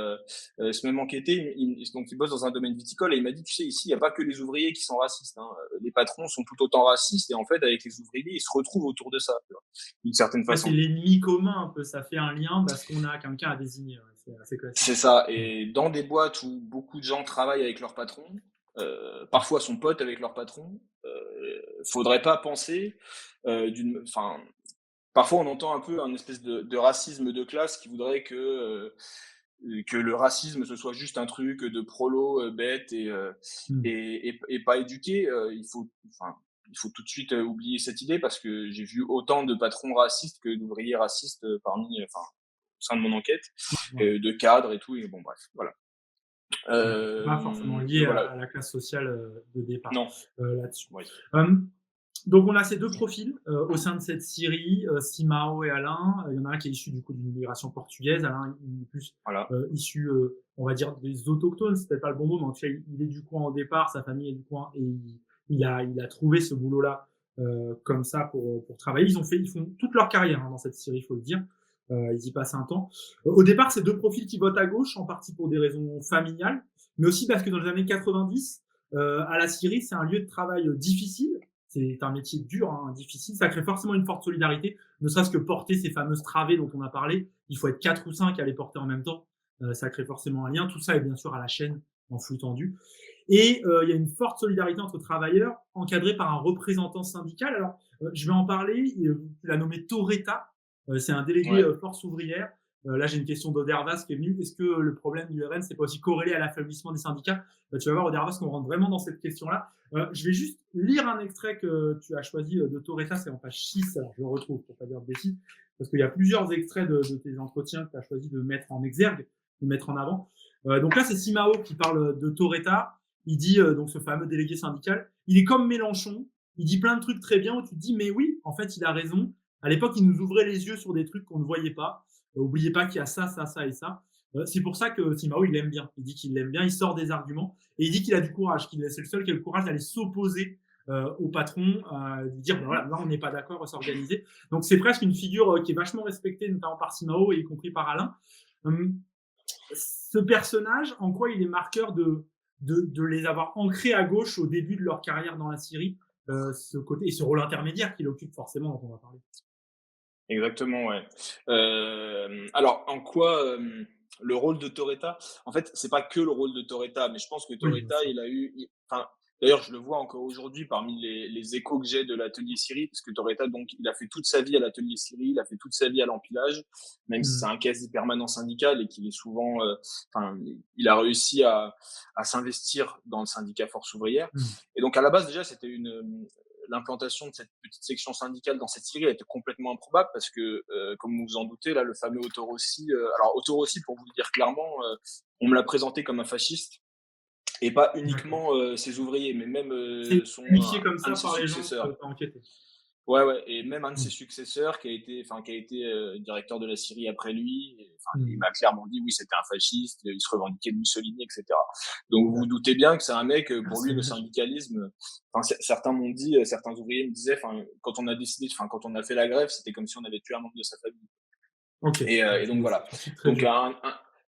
ce même enquêté, donc il bosse dans un domaine viticole et il m'a dit: «Tu sais, ici, il y a pas que les ouvriers qui sont racistes, hein, les patrons sont tout autant racistes» et en fait, avec les ouvriers, ils se retrouvent autour de ça, tu vois? D'une certaine Ouais, c'est façon. l'ennemi commun un peu, ça fait un lien parce qu'on a quelqu'un à désigner, ouais, c'est assez classique. C'est ça Mmh. et dans des boîtes où beaucoup de gens travaillent avec leur patron, parfois sont potes avec leur patron, faudrait pas penser, parfois on entend un peu un espèce de racisme de classe qui voudrait que le racisme ce soit juste un truc de prolos, bêtes Mmh. et pas éduqués, il faut tout de suite, oublier cette idée parce que j'ai vu autant de patrons racistes que d'ouvriers racistes, au sein de mon enquête, Ouais, de cadres et tout et bon bref, voilà. OK. C'est pas forcément lié Voilà. à la classe sociale, de départ, Non, là-dessus. oui, Hem, donc on a ces 2 profils, au sein de cette Syrie, Simao et Alain. Il y en a un qui est issu du coup d'une immigration portugaise. Alain, il est plus, voilà. issu, on va dire des autochtones, c'est peut-être pas le bon mot, mais en tout cas, il est du coin au départ, sa famille est du coin et il a trouvé ce boulot-là, comme ça pour travailler. Ils font toute leur carrière, hein, dans cette Syrie, il faut le dire. Ils y passent un temps. Au départ, c'est 2 profils qui votent à gauche, en partie pour des raisons familiales, mais aussi parce que dans les années 90, à la Syrie, c'est un lieu de travail, difficile. C'est un métier dur, hein, difficile. Ça crée forcément une forte solidarité, ne serait-ce que porter ces fameuses travées dont on a parlé. Il faut être 4 ou 5 à les porter en même temps. Ça crée forcément un lien. Tout ça est bien sûr à la chaîne, en flux tendu. Et il y a une forte solidarité entre travailleurs, encadrée par un représentant syndical. Alors, je vais en parler. Tu l'as nommé Torreta. C'est un délégué Ouais. force ouvrière. Là, j'ai une question d'Odervas qui est venue. Est-ce que le problème du RN, c'est pas aussi corrélé à l'affaiblissement des syndicats? Tu vas voir, Odervas, qu'on rentre vraiment dans cette question-là. Je vais juste lire un extrait que tu as choisi de Torreta, c'est en page 6, alors je le retrouve pour pas dire de bêtises, parce qu'il y a plusieurs extraits de tes entretiens que tu as choisi de mettre en exergue, de mettre en avant. Donc là, c'est Simao qui parle de Torreta. Il dit, donc ce fameux délégué syndical, il est comme Mélenchon, il dit plein de trucs très bien où tu te dis, mais oui, en fait, il a raison. À l'époque, il nous ouvrait les yeux sur des trucs qu'on ne voyait pas. Oubliez pas qu'il y a ça, ça, ça et ça. C'est pour ça que Simao, il l'aime bien. Il dit qu'il l'aime bien, il sort des arguments et il dit qu'il a du courage, qu'il c'est le seul qui a le courage d'aller s'opposer au patron, de dire ben voilà, là on n'est pas d'accord, on va s'organiser. Donc c'est presque une figure qui est vachement respectée, notamment par Simao et y compris par Alain. Hum, Ce personnage, en quoi il est marqueur de les avoir ancrés à gauche au début de leur carrière dans la Syrie, ce côté et ce rôle intermédiaire qu'il occupe forcément dont on va parler. Exactement, ouais. Alors en quoi, le rôle de Torreta en fait, c'est pas que le rôle de Torreta, mais je pense que Oui, bien Torreta, sûr. il a eu i enfin, d'ailleurs, je le vois encore aujourd'hui parmi les échos que j'ai de l'atelier Syrie, parce que Torreta, donc, il a fait toute sa vie à l'atelier Syrie, il a fait toute sa vie à l'empilage, même si c'est Mmh. un quasi permanent syndical et qu'il est souvent, enfin, il a réussi à s'investir dans le syndicat Force ouvrière Mmh. et donc à la base, déjà, c'était l'implantation de cette petite section syndicale dans cette Syrie était complètement improbable parce que, comme vous vous en doutez, là, le fameux Otto Rossi, alors Otto Rossi, pour vous le dire clairement, on me l'a présenté comme un fasciste et pas D'accord. uniquement ses ouvriers, mais même C'est son, unifié comme un ça de ses par les gens que successeurs. tu as enquêté. Ouais, ouais, et même un de Mmh. ses successeurs qui a été directeur de la Syrie après lui, enfin, il Mmh. m'a clairement dit oui, c'était un fasciste, il se revendiquait de Mussolini, etc. Donc vous vous D'accord. doutez bien que c'est un mec, Ah, pour c'est lui, le magique. syndicalisme, enfin, certains m'ont dit, certains ouvriers me disaient, enfin, quand on a fait la grève, c'était comme si on avait tué un membre de sa famille. OK. Ouais, Et donc c'est voilà. un truc très Donc dur.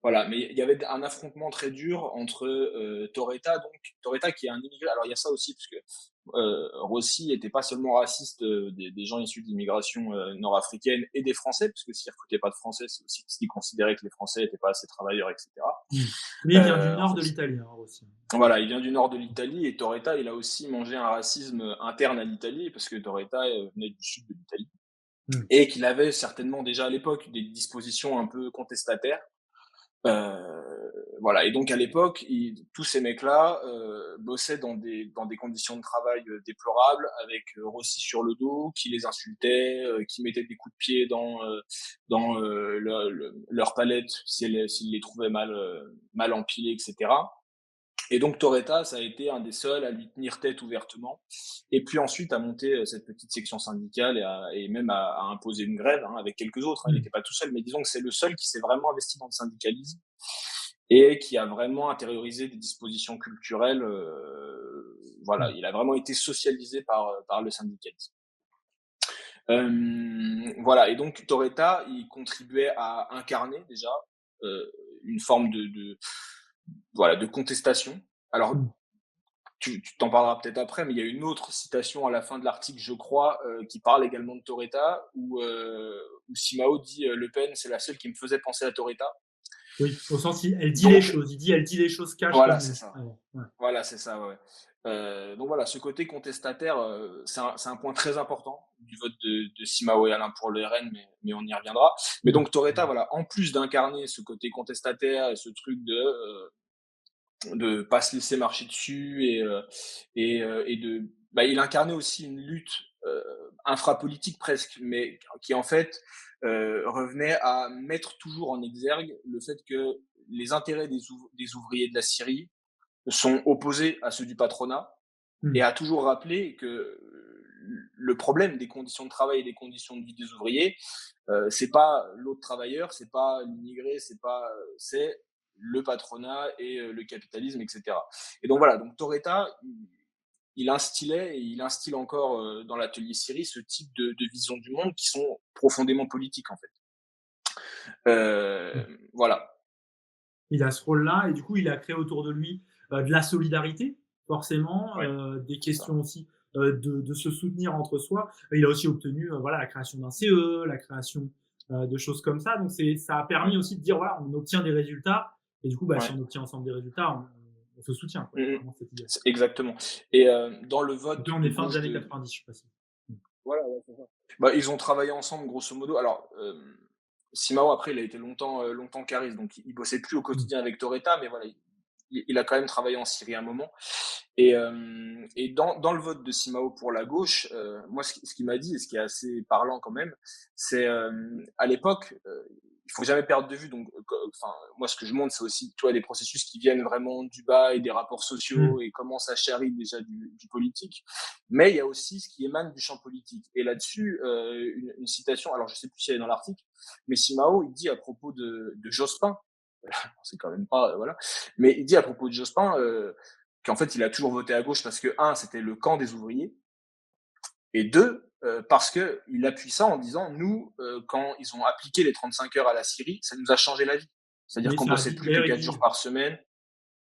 voilà, mais il y avait un affrontement très dur entre Torretta qui est un immigré. Alors il y a ça aussi parce que Rossi était pas seulement raciste des gens issus de l'immigration nord-africaine et des Français, parce que s'il recrutait pas de Français, c'est aussi parce qu'il considérait que les Français n'étaient pas assez travailleurs, etc. Mmh. Mais il vient du En nord fait, de l'Italie, hein, aussi. voilà, il vient du nord de l'Italie et Torretta, il a aussi mangé un racisme interne à l'Italie parce que Torretta venait du sud de l'Italie Mmh. et qu'il avait certainement déjà à l'époque des dispositions un peu contestataires. Voilà, et donc à l'époque, tous ces mecs-là bossaient dans des conditions de travail déplorables, avec Rossi sur le dos, qui les insultait, qui mettait des coups de pied dans leurs palettes s'ils les trouvaient mal empilées, etc. Et donc Torretta, ça a été un des seuls à lui tenir tête ouvertement, et puis ensuite à monter cette petite section syndicale et même à imposer une grève avec quelques autres. Il Mmh. n'était pas tout seul, mais disons que c'est le seul qui s'est vraiment investi dans le syndicalisme et qui a vraiment intériorisé des dispositions culturelles. Voilà, Mmh. il a vraiment été socialisé par le syndicalisme. Voilà, et donc Torretta, il contribuait à incarner déjà euh, une forme voilà, de contestation. Alors, Mmh. tu t'en parleras peut-être après, mais il y a une autre citation à la fin de l'article, je crois, qui parle également de Torretta, où Simao dit Le Pen, c'est la seule qui me faisait penser à Torretta. Oui, au sens elle dit les Donc, choses. Il dit elle dit les choses cash voilà, comme c'est lui. ça. Ah bon, ouais. Voilà, c'est ça, ouais. Donc voilà, ce côté contestataire, c'est un point très important du vote de Simao et Alain pour le RN, mais on y reviendra. Mais Mmh. donc Torretta, voilà, en plus d'incarner ce côté contestataire et ce truc de pas se laisser marcher dessus et il incarnait aussi une lutte infrapolitique presque, mais qui en fait revenait à mettre toujours en exergue le fait que les intérêts des ouvriers de la Syrie sont opposés à ceux du patronat, et Mmh. a toujours rappelé que le problème des conditions de travail et des conditions de vie des ouvriers, c'est pas l'autre travailleur, c'est pas l'immigré, c'est le patronat et le capitalisme, etc. Et donc voilà, donc Torretta, il instillait et il instille encore dans l'atelier Syrie ce type de vision du monde qui sont profondément politiques en fait. Mmh. Voilà. Il a ce rôle-là et du coup, il a créé autour de lui, de la solidarité, forcément, Ouais, des c'est ça. questions aussi, de se soutenir entre soi. Il a aussi obtenu, voilà, la création d'un CE, la création, de choses comme ça. Donc ça a Ouais, permis aussi de dire: «Voilà, on obtient des résultats» et du coup, bah, si ouais. on obtient ensemble des résultats, on se soutient, quoi. Il y a Mmh. vraiment cette idée. Exactement. Et dans le Donc là, vote on de est fin des gauche années de 90, je précise. Mmh. voilà, ouais, c'est ça. Bah, ils ont travaillé ensemble grosso modo. Alors, Simao après il a été longtemps cariste, donc il bossait plus au Mmh. quotidien avec Torretta, mais voilà, il a quand même travaillé en Syrie un moment. Et dans le vote de Simao pour la gauche, moi ce qu'il m'a dit et ce qui est assez parlant quand même, c'est à l'époque, il faut jamais perdre de vue. Donc, enfin, moi ce que je montre, c'est aussi, tu vois, des processus qui viennent vraiment du bas et des rapports sociaux Mmh. et comment ça charrie déjà du politique. Mais il y a aussi ce qui émane du champ politique. Et là-dessus, une citation, alors je sais plus si elle est dans l'article, mais Simao il dit à propos de Jospin, c'est quand même pas voilà, mais il dit à propos de Jospin qu'en fait il a toujours voté à gauche parce que un, c'était le camp des ouvriers, et deux, parce que il appuie ça en disant nous, quand ils ont appliqué les 35 heures à la Syrie, ça nous a changé la vie. C'est-à-dire Oui, qu'on ça a bossait dit plus que d'ailleurs, 4 jours par semaine.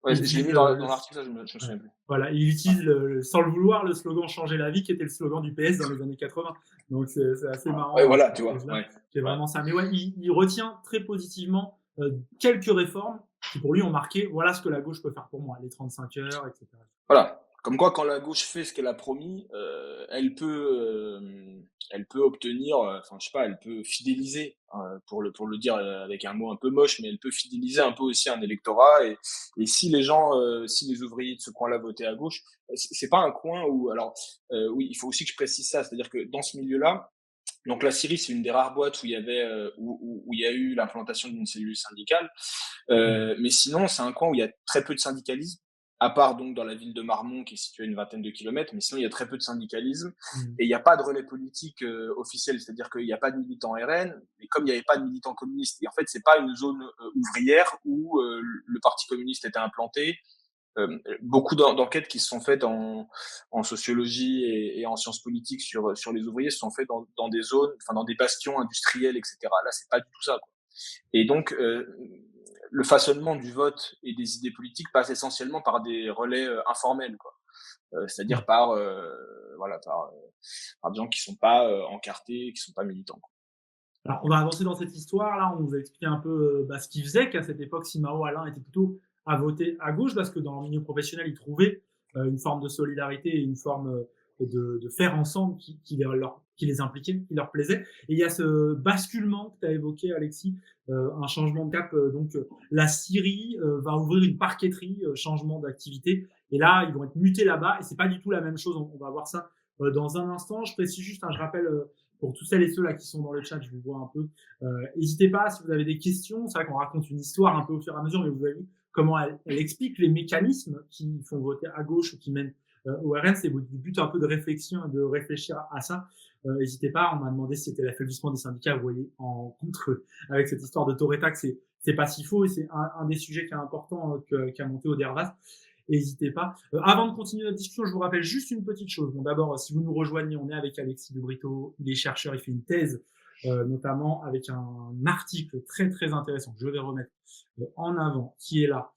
Ouais, il je l'ai utilise mis le dans l'article, ça je me ouais. souviens plus. Voilà, il Ouais, utilise sans le vouloir le slogan «Changer la vie» qui était le slogan du PS dans les années 80. Donc c'est assez ouais, marrant, voilà, tu cette vois, chose-là, ouais, qui est ouais, vraiment ça. Mais ouais, il retient très positivement, quelques réformes qui pour lui ont marqué: «Voilà ce que la gauche peut faire pour moi, les 35 heures» et cetera. voilà. comme quoi, quand la gauche fait ce qu'elle a promis, elle peut obtenir, enfin, je sais pas, elle peut fidéliser, pour le dire, avec un mot un peu moche, mais elle peut fidéliser un peu aussi un électorat et si les gens, si les ouvriers de ce coin-là votaient à gauche, c'est pas un coin où alors, oui, il faut aussi que je précise ça, c'est-à-dire que dans ce milieu-là, donc la Syrie, c'est une des rares boîtes où il y avait, où il y a eu l'implantation d'une cellule syndicale. Mmh. Mais sinon, c'est un coin où il y a très peu de syndicalisme, à part donc dans la ville de Marmont qui est située à une vingtaine de kilomètres, mais sinon il y a très peu de syndicalisme Mmh. et il n'y a pas de relais politique officiel, c'est-à-dire qu'il n'y a pas de militants RN, mais comme il n'y avait pas de militants communistes, et en fait c'est pas une zone ouvrière où le Parti communiste était implanté. Beaucoup d'enquêtes qui se sont faites en sociologie et en sciences politiques sur les ouvriers se sont faites dans des zones, enfin dans des bastions industriels, etc. Là, c'est pas du tout ça, quoi. Et donc, le façonnement du vote et des idées politiques passe essentiellement par des relais informels, quoi. C'est-à-dire Ouais. par, voilà, par des gens qui sont pas encartés, qui sont pas militants, quoi. Alors, on va avancer dans cette histoire. Là, on vous a expliqué un peu ce qu'il faisait, qu'à cette époque, Simao Alain était plutôt à voter à gauche parce que dans le milieu professionnel, il trouvait une forme de solidarité et une forme de faire ensemble qui les impliquait, qui leur plaisait. Et il y a ce basculement que tu as évoqué, Alexis, un changement de cap. La Syrie va ouvrir une parqueterie, changement d'activité. Et là, ils vont être mutés là-bas. Et c'est pas du tout la même chose. On va voir ça dans un instant. Je précise juste, je rappelle pour tous celles et ceux là qui sont dans le chat, je vous vois un peu. N'hésitez pas si vous avez des questions. C'est vrai qu'on raconte une histoire un peu au fur et à mesure, mais vous avez vu comment elle explique les mécanismes qui font voter à gauche ou qui mènent au RN. C'est du but un peu de réflexion et de réfléchir à ça. N'hésitez pas. On m'a demandé si c'était l'affaiblissement des syndicats. Vous voyez, en contre avec cette histoire de Torreta, que c'est pas si faux et c'est un des sujets qui est important qu'a monté au Dervas. N'hésitez pas. Avant de continuer notre discussion, je vous rappelle juste une petite chose. Bon, d'abord, si vous nous rejoignez, on est avec Alexis de Brito. Il est chercheur, il fait une thèse, notamment avec un article très très intéressant que je vais remettre en avant, qui est là,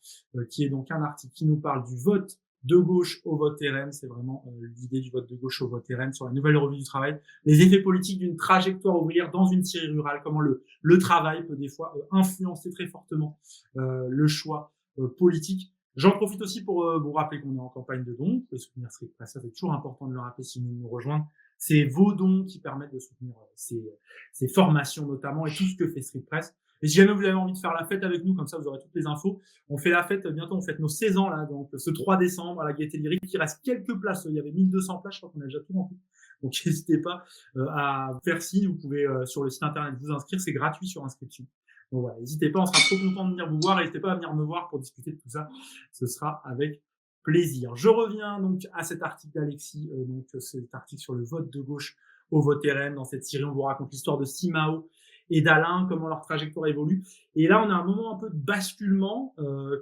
qui est donc un article qui nous parle du vote de gauche au vote RN. C'est vraiment l'idée du vote de gauche au vote RN sur la nouvelle revue du travail. Les effets politiques d'une trajectoire ouvrière dans une Syrie rurale, comment le travail peut des fois influencer très fortement le choix politique. J'en profite aussi pour vous rappeler qu'on est en campagne de dons. Vous pouvez soutenir Street Press, ça c'est toujours important de le rappeler si vous nous rejoindre. C'est vos dons qui permettent de soutenir ces formations notamment et tout ce que fait Street Press. Et si jamais vous avez envie de faire la fête avec nous, comme ça vous aurez toutes les infos. On fait la fête bientôt, on fête nos 16 ans là, donc ce 3 décembre à la Gaîté Lyrique. Il reste quelques places, il y avait 1200 places, je crois qu'on a déjà tout rempli. Donc n'hésitez pas à faire signe, vous pouvez sur le site internet vous inscrire, c'est gratuit sur inscription. Donc voilà, n'hésitez pas, on sera trop content de venir vous voir. N'hésitez pas à venir me voir pour discuter de tout ça. Ce sera avec plaisir. Je reviens donc à cet article d'Alexis, donc cet article sur le vote de gauche au vote RN. Dans cette série, on vous raconte l'histoire de Simao et d'Alain, comment leur trajectoire évolue. Et là, on a un moment un peu de basculement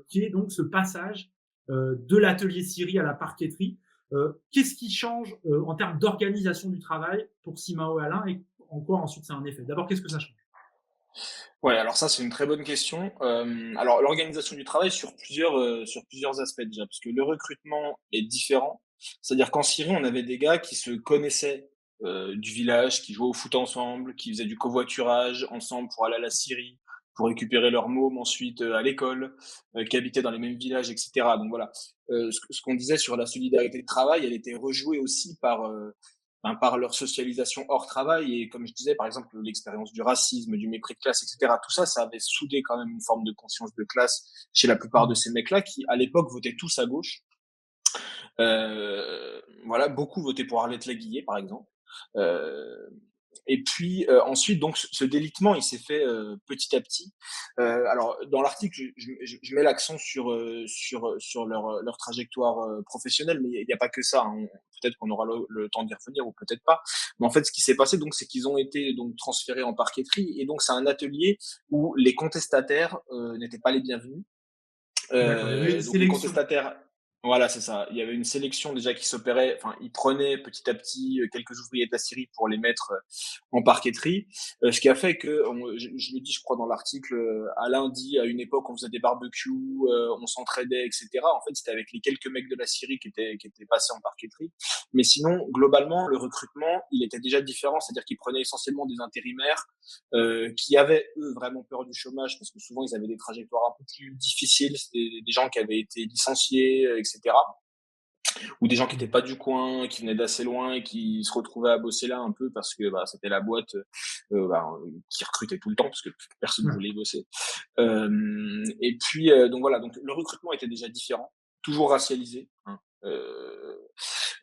qui est donc ce passage de l'atelier Syrie à la parqueterie. Qu'est-ce qui change en termes d'organisation du travail pour Simao et Alain et en quoi ensuite c'est un effet? D'abord, qu'est-ce que ça change? Ouais, alors ça, c'est une très bonne question. Alors l'organisation du travail sur plusieurs aspects déjà, parce que le recrutement est différent. C'est-à-dire qu'en Syrie, on avait des gars qui se connaissaient du village, qui jouaient au foot ensemble, qui faisaient du covoiturage ensemble pour aller à la Syrie, pour récupérer leur môme ensuite à l'école, qui habitaient dans les mêmes villages, etc. Donc voilà, ce qu'on disait sur la solidarité de travail, elle était rejouée aussi par leur socialisation hors travail et comme je disais, par exemple, l'expérience du racisme, du mépris de classe, etc. Tout ça, ça avait soudé quand même une forme de conscience de classe chez la plupart de ces mecs-là qui, à l'époque, votaient tous à gauche. Voilà, beaucoup votaient pour Arlette Laguillet, par exemple. Euh, et puis ensuite, donc, ce délitement, il s'est fait petit à petit. Alors, dans l'article, je mets l'accent sur leur trajectoire professionnelle, mais il n'y a pas que ça, hein. Peut-être qu'on aura le temps d'y revenir ou peut-être pas. Mais en fait, ce qui s'est passé, donc, c'est qu'ils ont été donc transférés en parqueterie, et donc c'est un atelier où les contestataires n'étaient pas les bienvenus. D'accord, il y avait une Donc les sélection. contestataires, voilà, c'est ça. Il y avait une sélection déjà qui s'opérait. Enfin, ils prenaient petit à petit quelques ouvriers de la Syrie pour les mettre en parqueterie. Ce qui a fait que, je le dis, je crois dans l'article, Alain dit à une époque on faisait des barbecues, on s'entraidait, etc. En fait, c'était avec les quelques mecs de la Syrie qui étaient passés en parqueterie. Mais sinon, globalement, le recrutement, il était déjà différent. C'est-à-dire qu'ils prenaient essentiellement des intérimaires qui avaient eux vraiment peur du chômage parce que souvent ils avaient des trajectoires un peu plus difficiles, c'était des gens qui avaient été licenciés, etc. ou des gens qui étaient pas du coin, qui venaient d'assez loin et qui se retrouvaient à bosser là un peu parce que c'était la boîte qui recrutait tout le temps parce que personne ne Ouais. voulait y bosser. Et puis donc voilà, donc le recrutement était déjà différent, toujours racialisé, hein,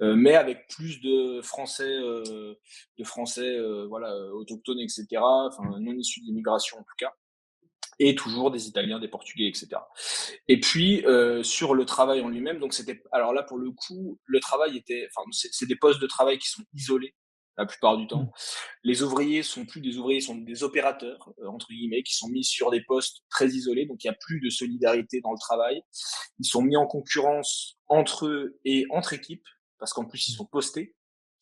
mais avec plus de Français voilà autochtones, etc. Enfin non issus de l'immigration en tout cas, et toujours des Italiens, des Portugais, etc. Et puis sur le travail en lui-même, donc c'était alors là pour le coup, le travail était, enfin c'est des postes de travail qui sont isolés la plupart du Mmh. temps. Les ouvriers sont plus des ouvriers, sont des opérateurs entre guillemets qui sont mis sur des postes très isolés, donc il y a plus de solidarité dans le travail. Ils sont mis en concurrence entre eux et entre équipes parce qu'en plus ils Mmh. sont postés.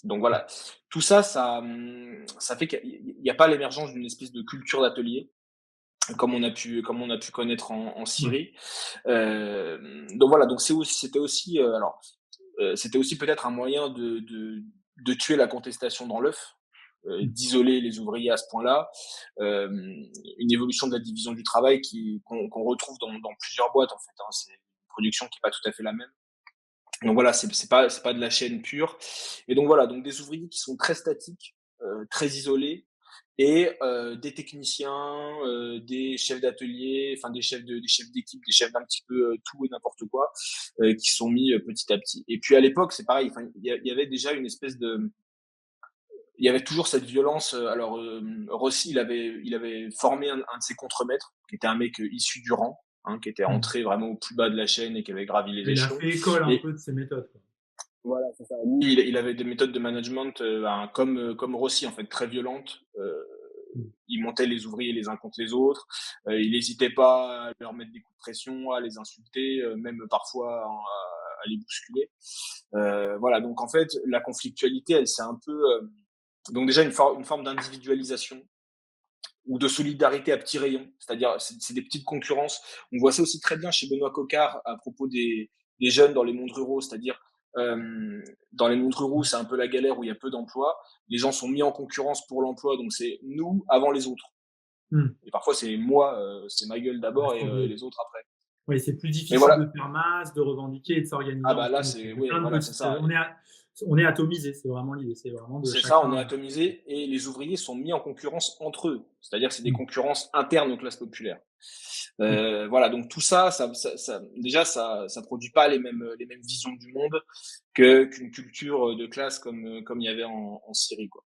Donc voilà, tout ça, ça fait qu'il n'y a pas l'émergence d'une espèce de culture d'atelier comme on a pu connaître en Ouais. Syrie. Donc voilà, donc c'était aussi c'était aussi peut-être un moyen de tuer la contestation dans l'œuf, Mmh. d'isoler les ouvriers à ce point-là. Une évolution de la division du travail qu'on retrouve dans plusieurs boîtes en fait. Hein. C'est une production qui est pas tout à fait la même. Donc voilà, c'est pas de la chaîne pure. Et donc voilà, donc des ouvriers qui sont très statiques, très isolés, et des techniciens, des chefs d'atelier, enfin des chefs d'équipe, des chefs d'un petit peu tout et n'importe quoi, qui sont mis petit à petit. Et puis à l'époque, c'est pareil. Enfin, il y avait déjà une espèce de, il y avait toujours cette violence. Alors Rossi, il avait formé un de ses contremaîtres, qui était un mec issu du rang, hein, qui était Mmh. rentré vraiment au plus bas de la chaîne et qui avait gravi les Il a échelons. fait école un Et peu de ces méthodes, quoi. voilà, c'est ça. Lui, il avait des méthodes de management comme Rossi, en fait, très violentes. Mmh. Il montait les ouvriers les uns contre les autres. Il n'hésitait pas à leur mettre des coups de pression, à les insulter, même parfois à les bousculer. Voilà, donc en fait, la conflictualité, elle c'est un peu donc déjà une forme d'individualisation ou de solidarité à petits rayons, c'est-à-dire c'est des petites concurrences. On voit ça aussi très bien chez Benoît Coquart à propos des jeunes dans les mondes ruraux, c'est-à-dire dans les mondes ruraux, c'est un peu la galère où il y a peu d'emplois. Les gens sont mis en concurrence pour l'emploi, donc c'est nous avant les autres. Mmh. Et parfois c'est moi, c'est ma gueule Ouais, d'abord et faut que les autres après. oui, c'est plus Mais difficile de voilà, faire masse, de revendiquer et de s'organiser ah en bah là petits c'est, il y a oui, plein de voilà, c'est petites, ça. on est atomisé, c'est vraiment l'idée, c'est vraiment de C'est ça, on est chacun. atomisé et les ouvriers sont mis en concurrence entre eux. C'est-à-dire que c'est des Mmh. concurrences internes aux classes populaires. Mmh. Voilà, donc tout ça, déjà, ça produit pas les mêmes visions du monde qu'une culture de classe comme il y avait en Syrie, quoi.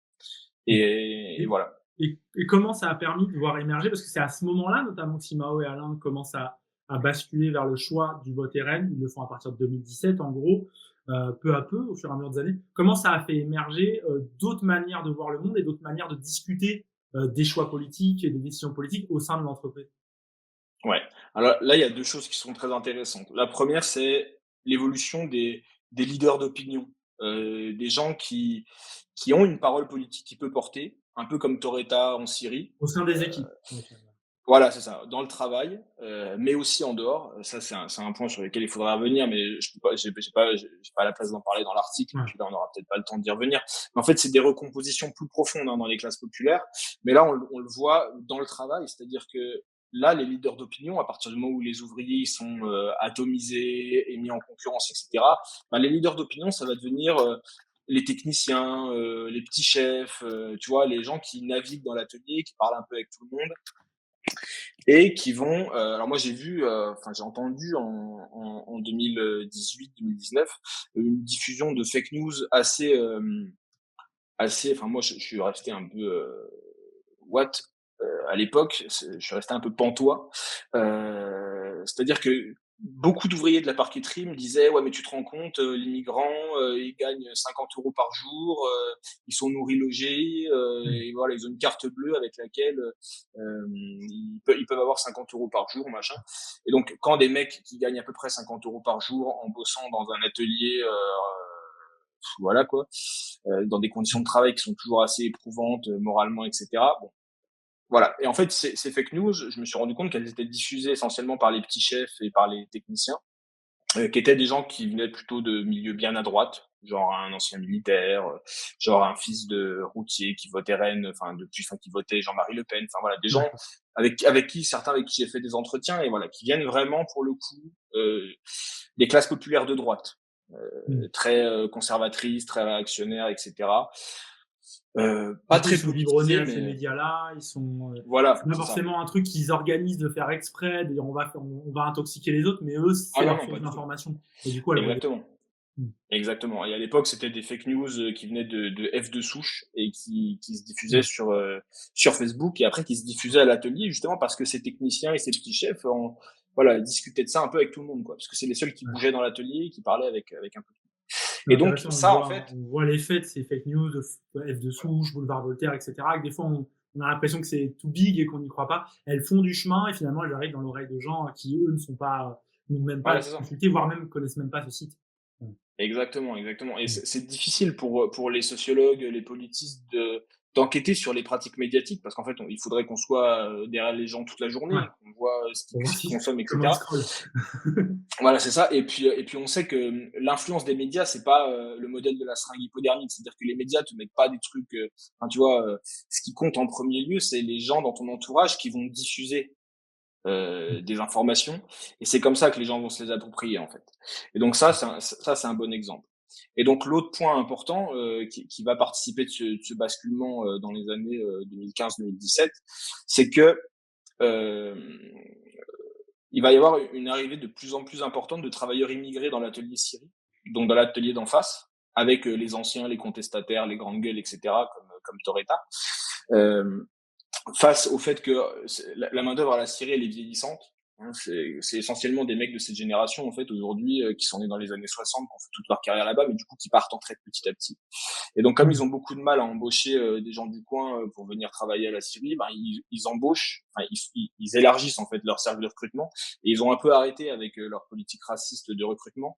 Mmh. Et Et voilà. et comment ça a permis de voir émerger parce que c'est à ce moment-là, notamment, que Simao et Alain commencent à basculer vers le choix du vote RN. Ils le font à partir de 2017, en gros, peu à peu, au fur et à mesure des années. Comment ça a fait émerger, d'autres manières de voir le monde et d'autres manières de discuter, des choix politiques et des décisions politiques au sein de l'entreprise? Ouais. Alors là, il y a 2 choses qui sont très intéressantes. La première, c'est l'évolution des leaders d'opinion, des gens qui ont une parole politique qui peut porter, un peu comme Torreta en Syrie. Au sein des équipes. OK. Voilà, c'est ça, dans le travail, mais aussi en dehors. Ça, c'est un point sur lequel il faudra revenir, mais je peux pas j'ai pas la place d'en parler dans l'article et Ouais. puis là, on aura peut-être pas le temps d'y revenir. Mais en fait, c'est des recompositions plus profondes, hein, dans les classes populaires, mais là, on le voit dans le travail, c'est-à-dire que là, les leaders d'opinion, à partir du moment où les ouvriers ils sont, atomisés et mis en concurrence et cetera, bah, les leaders d'opinion, ça va devenir, les techniciens, les petits chefs, tu vois? Les gens qui naviguent dans l'atelier, qui parlent un peu avec tout le monde et qui vont, alors moi j'ai vu, enfin j'ai entendu en 2018-2019 une diffusion de fake news assez, enfin moi je suis resté un peu what à l'époque, je suis resté un peu pantois. C'est-à-dire que beaucoup d'ouvriers de la parqueterie me disaient ouais mais tu te rends compte, les migrants ils gagnent 50 € par jour, ils sont nourris logés, Mmh. et voilà ils ont une carte bleue avec laquelle ils peuvent avoir 50 € par jour machin. Et donc quand des mecs qui gagnent à peu près 50 € par jour en bossant dans un atelier voilà quoi, dans des conditions de travail qui sont toujours assez éprouvantes moralement, etc. Bon, voilà. Et en fait, ces fake news, je me suis rendu compte qu'elles étaient diffusées essentiellement par les petits chefs et par les techniciens, qui étaient des gens qui venaient plutôt de milieux bien à droite, genre un ancien militaire, genre un fils de routier qui votait Rennes, enfin qui votait Jean-Marie Le Pen, enfin voilà, des gens D'accord. certains avec qui j'ai fait des entretiens et voilà, qui viennent vraiment pour le coup des classes populaires de droite. Mmh. très conservatrice, très réactionnaire, etc. Du Pas coup, ils très sont biberonnés politisée, à ces mais médias-là, ils sont, c'est voilà, pas c'est ça. forcément un truc qu'ils organisent de faire exprès, de dire on va intoxiquer les autres, mais eux, Ah c'est non, leur non, pas source du tout. d'information. Et du coup, elles vont les. Exactement. Mmh. Exactement. Et à l'époque, c'était des fake news qui venaient de F de souche et qui se diffusaient Mmh. sur Facebook et après qui se diffusaient à l'atelier justement parce que ces techniciens et ces petits chefs, voilà, discutaient de ça un peu avec tout le monde, quoi. Parce que c'est les seuls qui Ouais. bougeaient dans l'atelier et qui parlaient avec un peu. C'est Et donc, intéressant, ça, en fait, on voit l'effet de ces fake news de F de souche, boulevard Voltaire, et cetera, que des fois on a l'impression que c'est too big et qu'on n'y croit pas. Elles font du chemin et finalement elles arrivent dans l'oreille de gens qui, eux, ne sont pas, n'ont même pas voilà, c'est ça. consulté, voire même connaissent même pas ce site. Ouais. Exactement, exactement. Et Mmh. c'est difficile pour les sociologues, les politistes d'enquêter sur les pratiques médiatiques parce qu'en fait, il faudrait qu'on soit derrière les gens toute la Ouais. journée, qu'on voit Pour voir ce qu'ils si consomment, comment ils etc. scrollent. Voilà, c'est ça. Et puis on sait que l'influence des médias, c'est pas le modèle de la seringue hypodermique. C'est-à-dire que les médias te mettent pas des trucs. Enfin, tu vois, ce qui compte en premier lieu, c'est les gens dans ton entourage qui vont diffuser des informations. Et c'est comme ça que les gens vont se les approprier, en fait. Et donc ça, c'est un bon exemple. Et donc l'autre point important qui va participer de ce basculement dans les années 2015-2017, c'est que euh, il va y avoir une arrivée de plus en plus importante de travailleurs immigrés dans l'atelier Syrie, donc dans l'atelier d'en face, avec les anciens, les contestataires, les grandes gueules, etc., comme Toretta, euh, face au fait que la main-d'œuvre à la Syrie, elle est vieillissante. Hein, c'est essentiellement des mecs de cette génération, en fait, aujourd'hui, qui sont nés dans les années 60, qui ont fait toute leur carrière là-bas, mais du coup, qui partent en traite petit à petit. Et donc, comme Mmh. ils ont beaucoup de mal à embaucher des gens du coin pour venir travailler à la Syrie, ben, ils embauchent, enfin, ils élargissent en fait leur cercle de recrutement et ils ont un peu arrêté avec leur politique raciste de recrutement,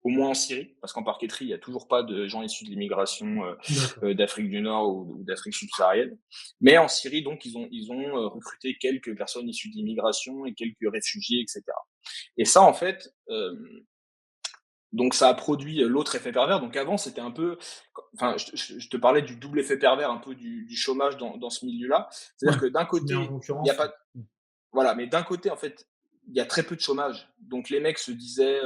au moins en Syrie, parce qu'en parqueterie, il n'y a toujours pas de gens issus de l'immigration D'accord. d'Afrique du Nord ou d'Afrique subsaharienne. Mais en Syrie, donc, ils ont recruté quelques personnes issues de l'immigration et quelques réfugiés, etc. Et ça, en fait, donc ça a produit l'autre effet pervers. Donc avant, c'était un peu, enfin, je te parlais du double effet pervers, un peu du chômage dans ce milieu-là. Ouais. C'est-à-dire que d'un Tu mets en côté, il y a concurrence. pas, voilà, mais d'un côté, en fait, il y a très peu de chômage. Donc les mecs se disaient,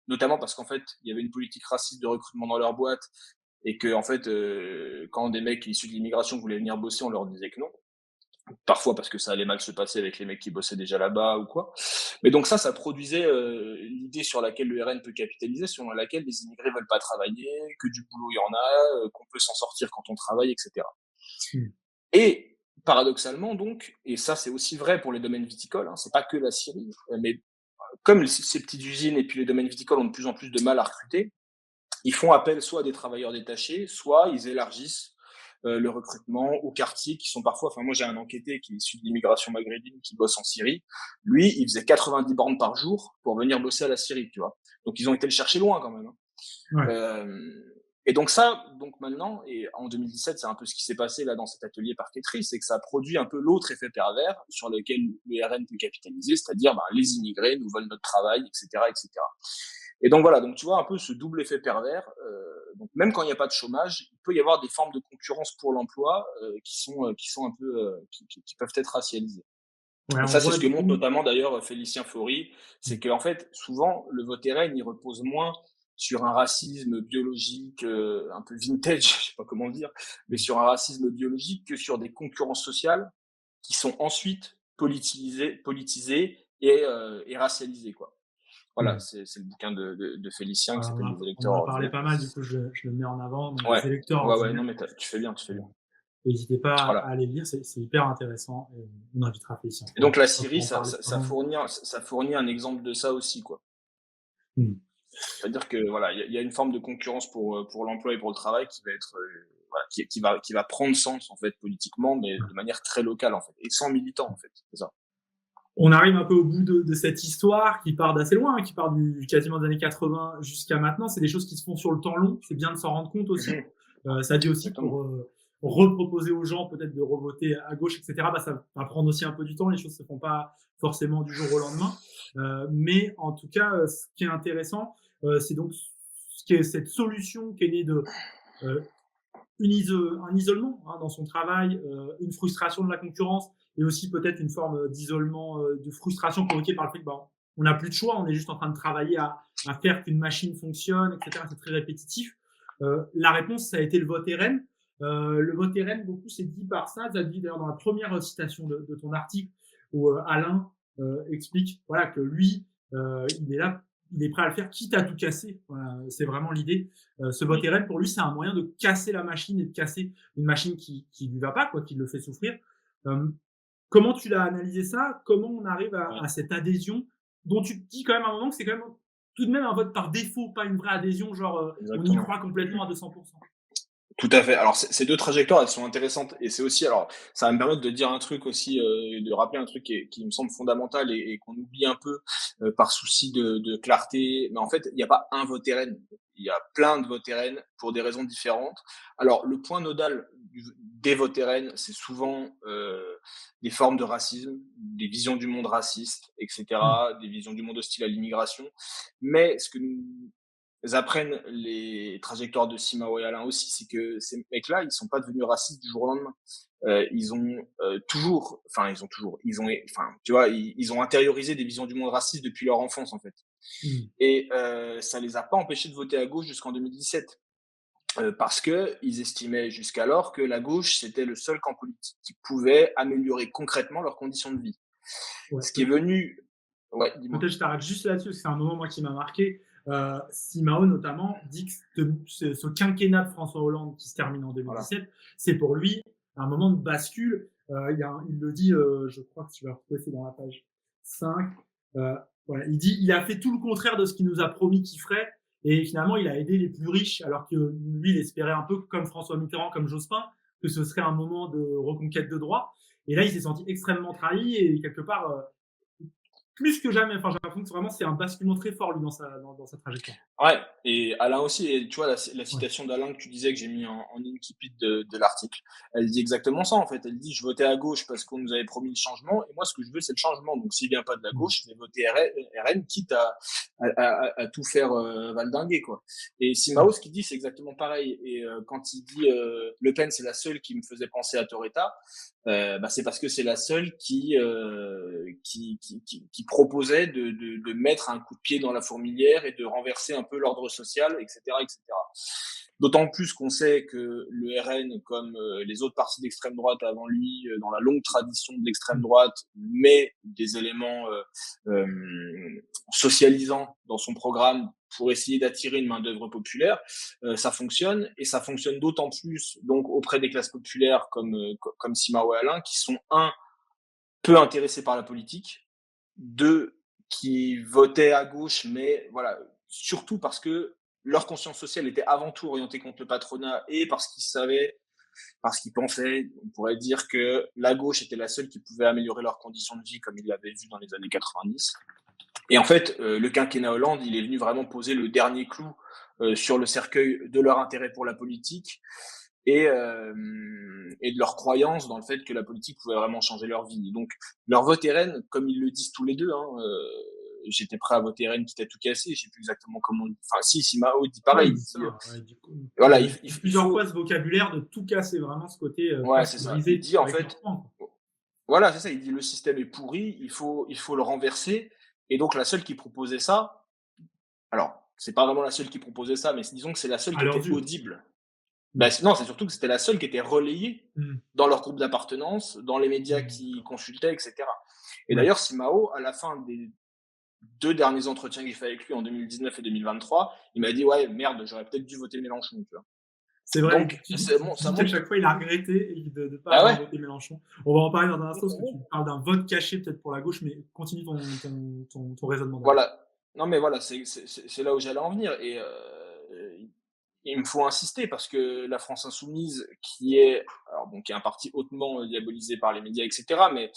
notamment parce qu'en fait, il y avait une politique raciste de recrutement dans leur boîte et que en fait, quand des mecs issus de l'immigration voulaient venir bosser, on leur disait que non. Parfois parce que ça allait mal se passer avec les mecs qui bossaient déjà là-bas ou quoi. Mais donc ça produisait l'idée sur laquelle le RN peut capitaliser, sur laquelle les immigrés veulent pas travailler, que du boulot il y en a, qu'on peut s'en sortir quand on travaille, etc. Mmh. Et paradoxalement donc, et ça c'est aussi vrai pour les domaines viticoles, hein, c'est pas que la Syrie, mais comme ces petites usines et puis les domaines viticoles ont de plus en plus de mal à recruter, ils font appel soit à des travailleurs détachés, soit ils élargissent le recrutement aux quartiers qui sont parfois. Enfin, moi, j'ai un enquêté qui est issu de l'immigration maghrébine qui bosse en Syrie. Lui, il faisait 90 bornes par jour pour venir bosser à la Syrie, tu vois. Donc, ils ont été le chercher loin quand même. Hein. Ouais. Et donc ça, donc maintenant, et en 2017, c'est un peu ce qui s'est passé là dans cet atelier parqueterie, c'est que ça a produit un peu l'autre effet pervers sur lequel le RN peut capitaliser, c'est-à-dire ben, les immigrés nous volent notre travail, etc., etc. Et donc voilà, donc tu vois un peu ce double effet pervers. Donc même quand il n'y a pas de chômage, il peut y avoir des formes de concurrence pour l'emploi qui sont un peu qui peuvent être racialisées. Ouais, Et on ça, c'est voit ce que du montre coup. notamment d'ailleurs Félicien Faury, c'est Mmh. qu'en fait souvent le vote RN il repose moins sur un racisme biologique un peu vintage, je sais pas comment le dire, mais Mmh. sur un racisme biologique que sur des concurrences sociales qui sont ensuite politisées et racialisées quoi. Voilà, Mmh. c'est le bouquin de Félicien qui Alors s'appelle Les on électeurs en a parlé ordinaires. pas mal, du coup je le mets en avant, donc Ouais, les électeurs ouais, ouais, non ordinaires. mais tu fais bien, tu fais Heu, bien. N'hésitez pas à Voilà. aller le lire, c'est hyper intéressant et on invitera Félicien Et donc Faury la pour Syrie, en parler ça fournit un exemple de ça aussi quoi. Mmh. C'est-à-dire que voilà, il y a une forme de concurrence pour l'emploi et pour le travail qui va être voilà, qui va prendre sens en fait politiquement, mais de manière très locale en fait, et sans militants en fait, c'est ça. On arrive un peu au bout de cette histoire qui part d'assez loin, hein, qui part quasiment des années 80 jusqu'à maintenant. C'est des choses qui se font sur le temps long. C'est bien de s'en rendre compte aussi. Mhm, Ça dit aussi exactement. pour reproposer aux gens peut-être de revoter à gauche, etc. Bah, ça va prendre aussi un peu du temps. Les choses se font pas forcément du jour au lendemain. Mais en tout cas, ce qui est intéressant, c'est donc ce qui est cette solution qui est née de euh, un isolement hein, dans son travail, une frustration de la concurrence et aussi peut-être une forme d'isolement, de frustration provoquée par le fait que bah, on n'a plus de choix, on est juste en train de travailler à faire qu'une machine fonctionne, etc. C'est très répétitif. La réponse, ça a été le vote RN. Le vote RN, beaucoup, c'est dit par ça. Ça dit d'ailleurs dans la première citation de ton article où Alain explique voilà, que lui, il est là, il est prêt à le faire, quitte à tout casser. Voilà, c'est vraiment l'idée. Ce vote RN, pour lui, c'est un moyen de casser la machine et de casser une machine qui lui va pas, quoi, qui le fait souffrir. Euh, Comment tu l'as analysé ça? Comment on arrive Ouais, à cette adhésion dont tu te dis quand même à un moment que c'est quand même tout de même un vote par défaut, pas une vraie adhésion, genre on y exactement. croit complètement à 200%. Tout à fait. Alors, ces deux trajectoires, elles sont intéressantes. Et c'est aussi, alors, ça va me permettre de dire un truc aussi, de rappeler un truc qui me semble fondamental et qu'on oublie un peu par souci de clarté. Mais en fait, il n'y a pas un vote RN. Il y a plein de votes RN pour des raisons différentes. Alors, le point nodal des votes RN, c'est souvent des formes de racisme, des visions du monde raciste, Mmh. etc., des visions du monde hostile à l'immigration. Mais ce que nous apprennent les trajectoires de Simao et Alain aussi, c'est que ces mecs-là, ils sont pas devenus racistes du jour au lendemain. Ils ont toujours, enfin, tu vois, ils ont intériorisé des visions du monde raciste depuis leur enfance en fait. Mmh. Et ça les a pas empêchés de voter à gauche jusqu'en 2017. Parce que ils estimaient jusqu'alors que la gauche, c'était le seul camp politique qui pouvait améliorer concrètement leurs conditions de vie. Ouais. Ce qui est venu... Ouais, dis-moi. Peut-être je t'arrête juste là-dessus, parce que c'est un moment moi qui m'a marqué. Simao notamment dit que ce quinquennat de François Hollande qui se termine en Voilà. 2017, c'est pour lui un moment de bascule. Il le dit, je crois que tu vas retrouver, c'est dans la page 5. Voilà, il dit il a fait tout le contraire de ce qu'il nous a promis qu'il ferait, et finalement il a aidé les plus riches, alors que lui il espérait un peu comme François Mitterrand, comme Jospin, que ce serait un moment de reconquête de droits. Et là il s'est senti extrêmement trahi, et quelque part plus que jamais. Enfin, j'ai l'impression que vraiment c'est un basculement très fort lui dans sa trajectoire. Ouais, et Alain aussi, et tu vois, la Ouais. citation d'Alain que tu disais que j'ai mis en incipit de l'article, elle dit exactement ça en fait. Elle dit: je votais à gauche parce qu'on nous avait promis le changement, et moi ce que je veux c'est le changement. Donc s'il vient pas de la Mmh. gauche, je vais voter RN, quitte à tout faire valdinguer quoi. Et Mmh. Simao, ce qu'il dit, c'est exactement pareil. Et quand il dit Le Pen c'est la seule qui me faisait penser à Toretta, bah, c'est parce que c'est la seule qui proposait de mettre un coup de pied dans la fourmilière et de renverser un peu l'ordre social, etc., etc. D'autant plus qu'on sait que le RN, comme les autres partis d'extrême droite avant lui, dans la longue tradition de l'extrême Mmh. droite, met des éléments euh, socialisants dans son programme pour essayer d'attirer une main-d'œuvre populaire, ça fonctionne, et ça fonctionne d'autant plus donc auprès des classes populaires comme Simao et Alain, qui sont peu intéressés par la politique, deux qui votaient à gauche, mais voilà, surtout parce que leur conscience sociale était avant tout orientée contre le patronat, et parce qu'ils pensaient, on pourrait dire que la gauche était la seule qui pouvait améliorer leurs conditions de vie comme ils l'avaient vu dans les années 90. Et en fait, le quinquennat Hollande, il est venu vraiment poser le dernier clou sur le cercueil de leur intérêt pour la politique, et de leur croyance dans le fait que la politique pouvait vraiment changer leur vie. Donc, leur vote RN, comme ils le disent tous les deux, hein, j'étais prêt à voter RN quitte à tout casser, je sais plus exactement comment... Enfin, si Mao dit Ouais, pareil, il il dit ça. dit, Ouais, du coup, voilà, il dit plusieurs fois ce vocabulaire de tout casser, vraiment ce côté ouais, presque c'est ça. Il brisé dit, en avec fait, leurs poings, quoi. voilà, c'est ça, il dit, le système est pourri, il faut le renverser, et donc la seule qui proposait ça, alors, c'est pas vraiment la seule qui proposait ça, mais disons que c'est la seule À qui leurs était yeux. audible. Mmh. Ben, non, c'est surtout que c'était la seule qui était relayée Mmh. dans leur groupe d'appartenance, dans les médias Mmh, qui d'accord. consultaient, etc. Et Ouais. d'ailleurs, Simao, à la fin des deux derniers entretiens que j'ai fait avec lui en 2019 et 2023, il m'a dit ouais, merde, j'aurais peut-être dû voter Mélenchon. Tu vois. C'est vrai, Donc, tu ça dis qu'à montre. chaque fois, il a regretté de ne pas Ah avoir ouais. voté Mélenchon. On va en parler dans un instant, parce que tu parles d'un vote caché peut-être pour la gauche, mais continue ton raisonnement d'abord. Voilà. Non, mais voilà, c'est là où j'allais en venir. Et il me faut insister parce que la France insoumise, qui est, alors bon, qui est un parti hautement diabolisé par les médias, etc., mais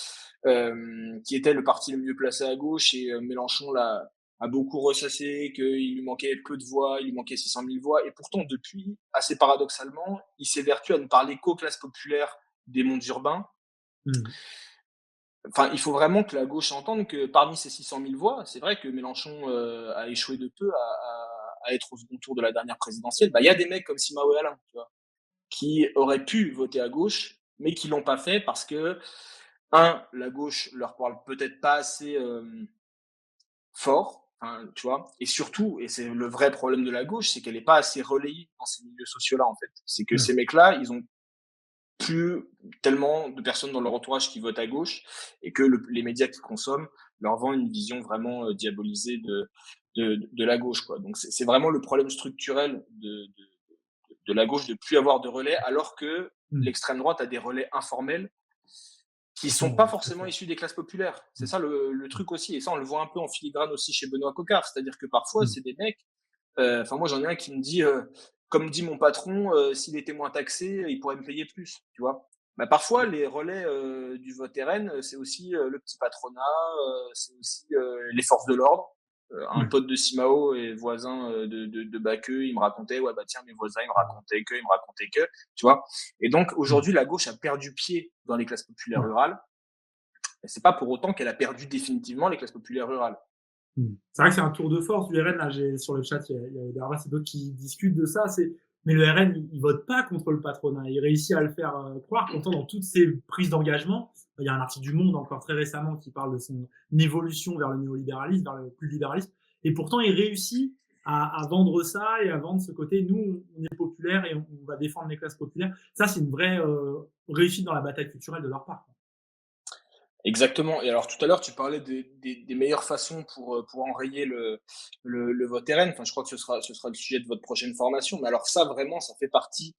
qui était le parti le mieux placé à gauche, et Mélenchon a beaucoup ressassé, qu'il lui manquait peu de voix, il lui manquait 600 000 voix, et pourtant depuis, assez paradoxalement, il s'évertue à ne parler qu'aux classes populaires des mondes urbains. Mmh. Enfin, il faut vraiment que la gauche entende que parmi ces 600 000 voix, c'est vrai que Mélenchon a échoué de peu à être au second tour de la dernière présidentielle. Bah, il y a des mecs comme Simao et Alain, tu vois, qui auraient pu voter à gauche, mais qui l'ont pas fait parce que, la gauche leur parle peut-être pas assez fort, hein, tu vois. Et surtout, et c'est le vrai problème de la gauche, c'est qu'elle n'est pas assez relayée dans ces milieux sociaux-là, en fait. C'est que Ouais. ces mecs-là, ils ont plus tellement de personnes dans leur entourage qui votent à gauche et que les médias qu'ils consomment leur vendent une vision vraiment diabolisée de la gauche, quoi. Donc c'est vraiment le problème structurel de la gauche de plus avoir de relais, alors que Mmh. l'extrême droite a des relais informels qui Qui sont sont pas très forcément forts. issus des classes populaires. C'est Mmh. ça le truc aussi. Et ça, on le voit un peu en filigrane aussi chez Benoît Coquart. C'est-à-dire que parfois, Mmh. c'est des mecs. Enfin, moi, j'en ai un qui me dit, comme dit mon patron, s'il était moins taxé, il pourrait me payer plus. Tu vois. Bah, parfois, les relais du vote RN, c'est aussi le petit patronat, c'est aussi les forces de l'ordre. Un Ouais. pote de Simao et voisin de Baqueux, il me racontait, ouais, bah tiens, mes voisins, ils me racontaient que, tu vois. Et donc, Mmh. aujourd'hui, la gauche a perdu pied dans les classes populaires Ouais. rurales. Et c'est pas pour autant qu'elle a perdu définitivement les classes populaires rurales. Mmh. C'est vrai que c'est un tour de force du RN. Là, j'ai sur le chat, il y a Darva, c'est d'autres qui discutent de ça. Mais le RN, il vote pas contre le patronat. Il réussit à le faire croire. Pourtant, dans toutes ses prises d'engagement, il y a un article du Monde encore très récemment qui parle de son évolution vers le néolibéralisme, vers le plus libéralisme. Et pourtant, il réussit à vendre ça et à vendre ce côté. Nous, on est populaire et on va défendre les classes populaires. Ça, c'est une vraie réussite dans la bataille culturelle de leur part. Exactement. Et alors tout à l'heure, tu parlais des meilleures façons pour enrayer le vote RN. Enfin, je crois que ce sera le sujet de votre prochaine formation. Mais alors ça, vraiment, ça fait partie.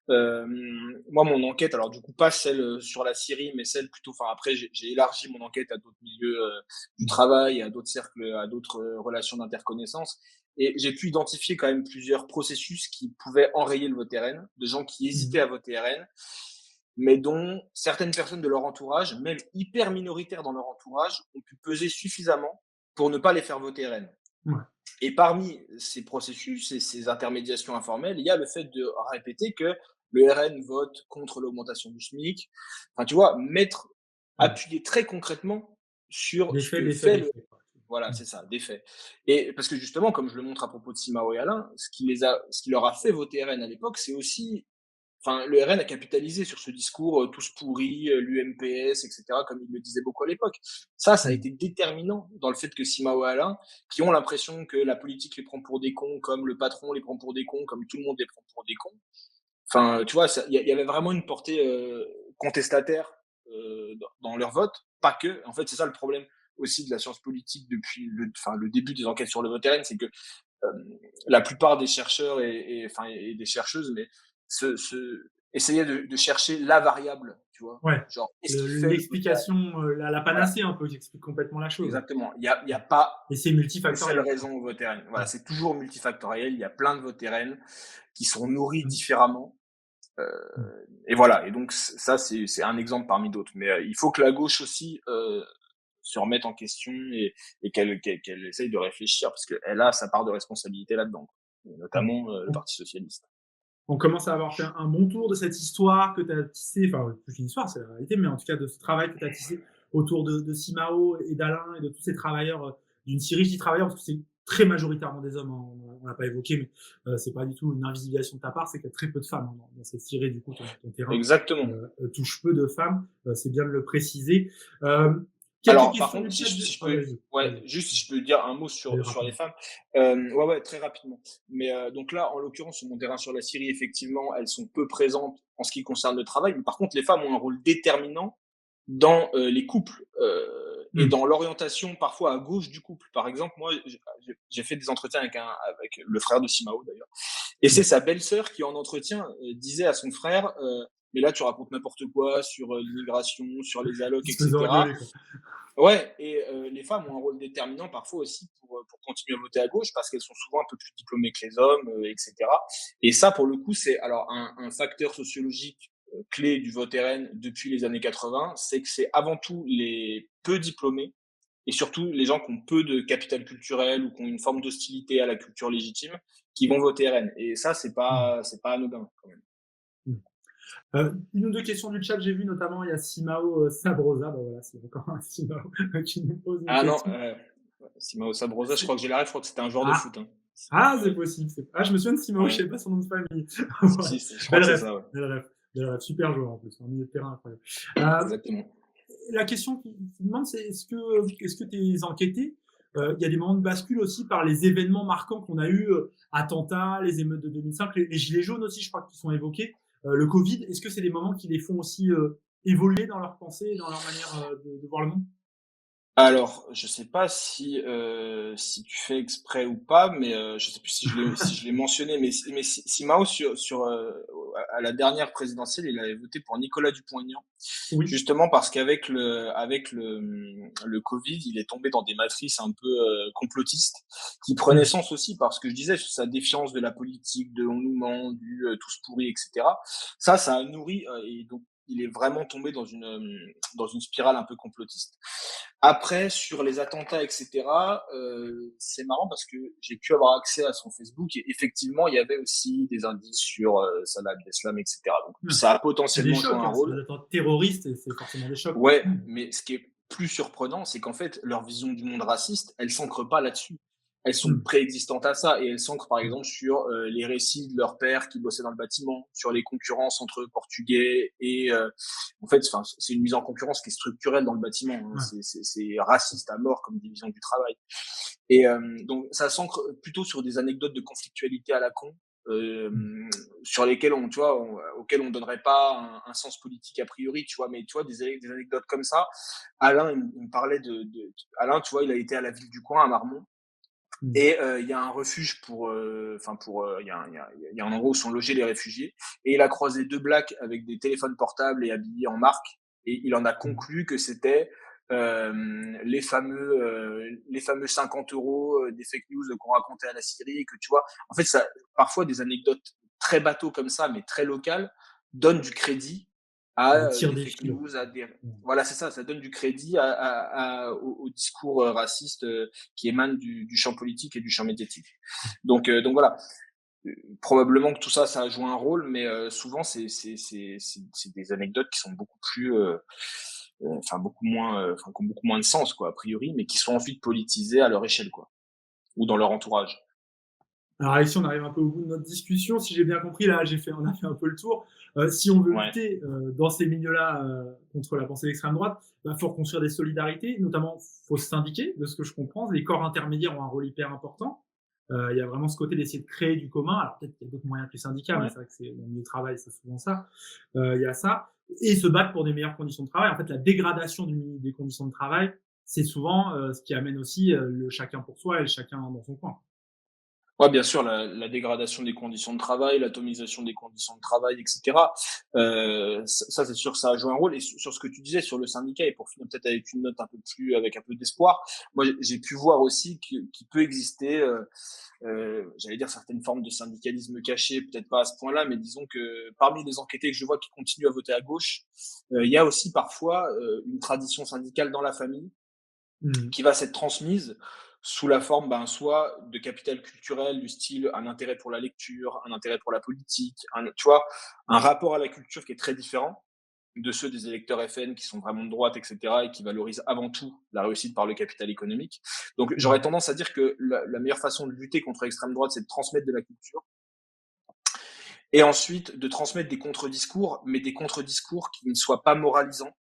Moi, mon enquête, alors du coup, pas celle sur la Syrie, mais celle plutôt. Enfin, après, j'ai élargi mon enquête à d'autres milieux du travail, à d'autres cercles, à d'autres relations d'interconnaissance. Et j'ai pu identifier quand même plusieurs processus qui pouvaient enrayer le vote RN, de gens qui Mmh. hésitaient à voter RN, mais dont certaines personnes de leur entourage, même hyper minoritaires dans leur entourage, ont pu peser suffisamment pour ne pas les faire voter RN. Ouais. Et parmi ces processus et ces intermédiations informelles, il y a le fait de répéter que le RN vote contre l'augmentation du SMIC. Enfin, tu vois, Ouais. appuyer très concrètement sur Des ce faits, que des faits, fait des le. faits, quoi. Voilà, Mmh. c'est ça, des faits. Et parce que justement, comme je le montre à propos de Simao et Alain, ce qui leur a fait voter RN à l'époque, c'est aussi. Enfin, le RN a capitalisé sur ce discours tous pourris, l'UMPS, etc., comme il le disait beaucoup à l'époque. Ça a Mmh. été déterminant dans le fait que Simao et Alain, qui ont l'impression que la politique les prend pour des cons, comme le patron les prend pour des cons, comme tout le monde les prend pour des cons. Enfin, tu vois, il y avait vraiment une portée contestataire dans leur vote. Pas que. En fait, c'est ça le problème aussi de la science politique depuis le début des enquêtes sur le vote RN, c'est que euh, la plupart des chercheurs et des chercheuses, mais essayaient de chercher la variable, tu vois. Ouais, Genre, qu'est-ce qui fait le vote RN? l'explication, la Voilà, panacée un peu qui explique complètement la chose. exactement. Il y a pas Et c'est une seule multifactoriel, quoi. raison au vote RN. Voilà, Ouais. c'est toujours multifactoriel. Il y a plein de votes RN qui sont nourris Mmh. différemment. Euh, Mmh. et voilà. Et donc, ça, c'est un exemple parmi d'autres. Mais il faut que la gauche aussi se remette en question et qu'elle essaye de réfléchir parce qu'elle a sa part de responsabilité là-dedans, Mmh. notamment le On Parti socialiste. on commence à avoir fait un bon tour de cette histoire que tu as tissée, enfin, plus qu'une histoire, c'est la réalité, mais en tout cas de ce travail que tu as tissé autour de Simao et d'Alain et de tous ces travailleurs, d'une Syrie. Je dis travailleurs parce que c'est très majoritairement des hommes, hein, on l'a pas évoqué, mais c'est pas du tout une invisibilisation de ta part, c'est qu'il y a très peu de femmes, hein, dans cette Syrie. Du coup, ton terrain Exactement. touche peu de femmes, c'est bien de le préciser. Quelques Alors, par questions contre, du chat. si je Ouais, peux, vas-y, ouais, vas-y, juste si je peux dire un mot vas-y, sur les rapidement. femmes. Ouais, ouais, très rapidement. Mais donc là, en l'occurrence, sur mon terrain sur la Syrie, effectivement, elles sont peu présentes en ce qui concerne le travail. Mais par contre, les femmes ont un rôle déterminant dans les couples et Mmh. dans l'orientation parfois à gauche du couple. Par exemple, moi, j'ai fait des entretiens avec le frère de Simao d'ailleurs. Et Mmh. c'est sa belle-sœur qui, en entretien, disait à son frère mais là, tu racontes n'importe quoi sur l'immigration, sur les allocs, Ils se faisaient etc. engueuler, quoi. Ouais, et les femmes ont un rôle déterminant parfois aussi pour continuer à voter à gauche parce qu'elles sont souvent un peu plus diplômées que les hommes, etc. Et ça, pour le coup, c'est alors un facteur sociologique clé du vote RN depuis les années 80, c'est que c'est avant tout les peu diplômés et surtout les gens qui ont peu de capital culturel ou qui ont une forme d'hostilité à la culture légitime qui vont voter RN. Et ça, Mmh. c'est pas anodin quand même. Mmh. Une ou deux questions du chat, j'ai vu notamment, il y a Simao Sabrosa, bah voilà, c'est encore un Simao qui nous pose une Ah non, question. Simao Sabrosa, je C'est- crois que j'ai la ref, je crois que c'était un joueur de Ah, foot. Hein. c'est Ouais, possible. Ah, je me souviens de Simao, je ouais. sais pas son nom de famille. Si, Voilà. je crois que c'est ça, ouais. Belle ref, belle ref. Super joueur en plus, un milieu de terrain incroyable. Exactement. La question qui demande, c'est est-ce que tu es enquêté il y a des moments de bascule aussi par les événements marquants qu'on a eu, attentats, les émeutes de 2005, les gilets jaunes aussi, je crois, qui sont évoqués, le Covid. Est-ce que c'est des moments qui les font aussi évoluer dans leur pensée, dans leur manière de voir le monde? Alors, je sais pas si tu fais exprès ou pas, mais je sais plus si je l'ai mentionné, mais si Mao à la dernière présidentielle, il avait voté pour Nicolas Dupont-Aignan, Oui. justement parce qu'avec le Covid, il est tombé dans des matrices un peu complotistes qui prenaient Mmh. sens aussi parce que je disais sur sa défiance de la politique, de on nous ment, du tous pourris, etc. Ça a nourri et donc il est vraiment tombé dans une spirale un peu complotiste. Après, sur les attentats, etc., c'est marrant parce que j'ai pu avoir accès à son Facebook et effectivement, il y avait aussi des indices sur Salah Abdeslam, etc. Donc, Mmh. ça a C'est des potentiellement joué chocs, un hein, c'est rôle. des attentats terroristes et c'est forcément des chocs pour tout le Ouais, monde. mais ce qui est plus surprenant, c'est qu'en fait, leur vision du monde raciste, elle s'ancre pas là-dessus. Elles sont Mmh. préexistantes à ça et elles s'ancrent par Mmh. exemple sur les récits de leur père qui bossait dans le bâtiment, sur les concurrences entre Portugais et en fait, enfin, c'est une mise en concurrence qui est structurelle dans le bâtiment. Hein. Ouais. C'est raciste à mort comme division du travail. Et donc ça s'ancre plutôt sur des anecdotes de conflictualité à la con, Mmh. sur lesquelles auxquelles on donnerait pas un sens politique a priori, tu vois. Mais tu vois des anecdotes comme ça. Alain, il me parlait Alain, tu vois, il a été à la ville du coin à Marmont. Mmh. Et il y a un refuge il y a un endroit où sont logés les réfugiés. Et il a croisé deux blacks avec des téléphones portables et habillés en marque. Et il en a Mmh. conclu que c'était les fameux 50 euros des fake news qu'on racontait à la Syrie. Et que tu vois, en fait, ça, parfois des anecdotes très bateaux comme ça, mais très locales, donnent du crédit à Elle tire des des fake fils. news, à des Mmh. voilà, c'est ça, ça donne du crédit au discours raciste qui émanent du champ politique et du champ médiatique. Donc voilà, probablement que tout ça, ça a joué un rôle, mais souvent c'est des anecdotes qui sont beaucoup plus, qui ont beaucoup moins de sens quoi, a priori, mais qui sont ensuite politisées à leur échelle quoi, ou dans leur entourage. Alors Alexis, on arrive un peu au bout de notre discussion. Si j'ai bien compris, là, on a fait un peu le tour. Si on veut Ouais, lutter dans ces milieux-là contre la pensée d'extrême droite, il faut reconstruire des solidarités, notamment faut se syndiquer, de ce que je comprends. Les corps intermédiaires ont un rôle hyper important. Il y a vraiment ce côté d'essayer de créer du commun. Alors peut-être qu'il y a d'autres moyens que les syndicats, mais ouais. c'est vrai que c'est dans le milieu du travail, c'est souvent ça. Il y a ça. Et se battre pour des meilleures conditions de travail. En fait, la dégradation des conditions de travail, c'est souvent ce qui amène aussi le chacun pour soi et le chacun dans son coin. Ouais, bien sûr, la dégradation des conditions de travail, l'atomisation des conditions de travail, et cetera. Ça, c'est sûr, ça a joué un rôle. Et sur ce que tu disais sur le syndicat, et pour finir peut-être avec une note un peu plus, avec un peu d'espoir, moi, j'ai pu voir aussi qu'il peut exister, j'allais dire certaines formes de syndicalisme caché, peut-être pas à ce point-là, mais disons que parmi les enquêtés que je vois qui continuent à voter à gauche, il y a aussi parfois une tradition syndicale dans la famille Mmh. qui va s'être transmise sous la forme soit de capital culturel du style un intérêt pour la lecture, un intérêt pour la politique, tu vois, un rapport à la culture qui est très différent de ceux des électeurs FN qui sont vraiment de droite, etc., et qui valorisent avant tout la réussite par le capital économique. Donc j'aurais Mmh. tendance à dire que la meilleure façon de lutter contre l'extrême droite, c'est de transmettre de la culture, et ensuite de transmettre des contre-discours, mais des contre-discours qui ne soient pas moralisants.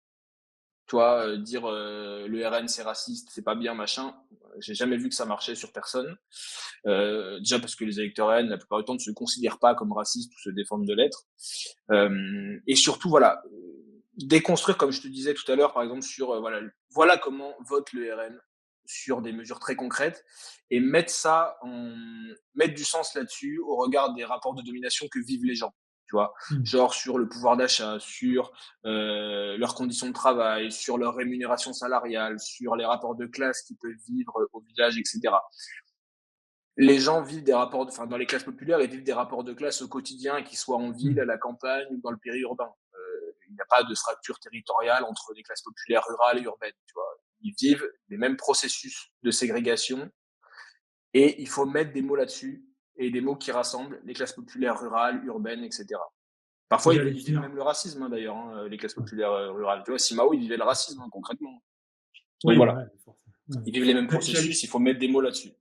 Tu vois, dire le RN c'est raciste, c'est pas bien, machin. J'ai jamais vu que ça marchait sur personne. Déjà parce que les électeurs RN, la plupart du temps, ne se considèrent pas comme racistes ou se défendent de l'être. Et surtout, voilà, déconstruire, comme je te disais tout à l'heure, par exemple, sur voilà comment vote le RN sur des mesures très concrètes et mettre du sens là-dessus au regard des rapports de domination que vivent les gens. Tu vois, Mmh. genre sur le pouvoir d'achat, sur leurs conditions de travail, sur leur rémunération salariale, sur les rapports de classe qu'ils peuvent vivre au village, etc. Les gens vivent dans les classes populaires, ils vivent des rapports de classe au quotidien, qu'ils soient en ville, Mmh. à la campagne ou dans le périurbain. Il n'y a pas de fracture territoriale entre les classes populaires rurales et urbaines, tu vois. Ils vivent les mêmes processus de ségrégation et il faut mettre des mots là-dessus et des mots qui rassemblent les classes populaires rurales, urbaines, etc. Parfois, J'allais ils vivent finir. même le racisme, hein, d'ailleurs, hein, les classes Ouais. populaires rurales. Tu vois, Simao, il vivait le racisme, hein, concrètement. Donc Oui, voilà, ouais, forcément. Ouais. ils vivent les mêmes J'allais processus, il faut mettre des mots là-dessus.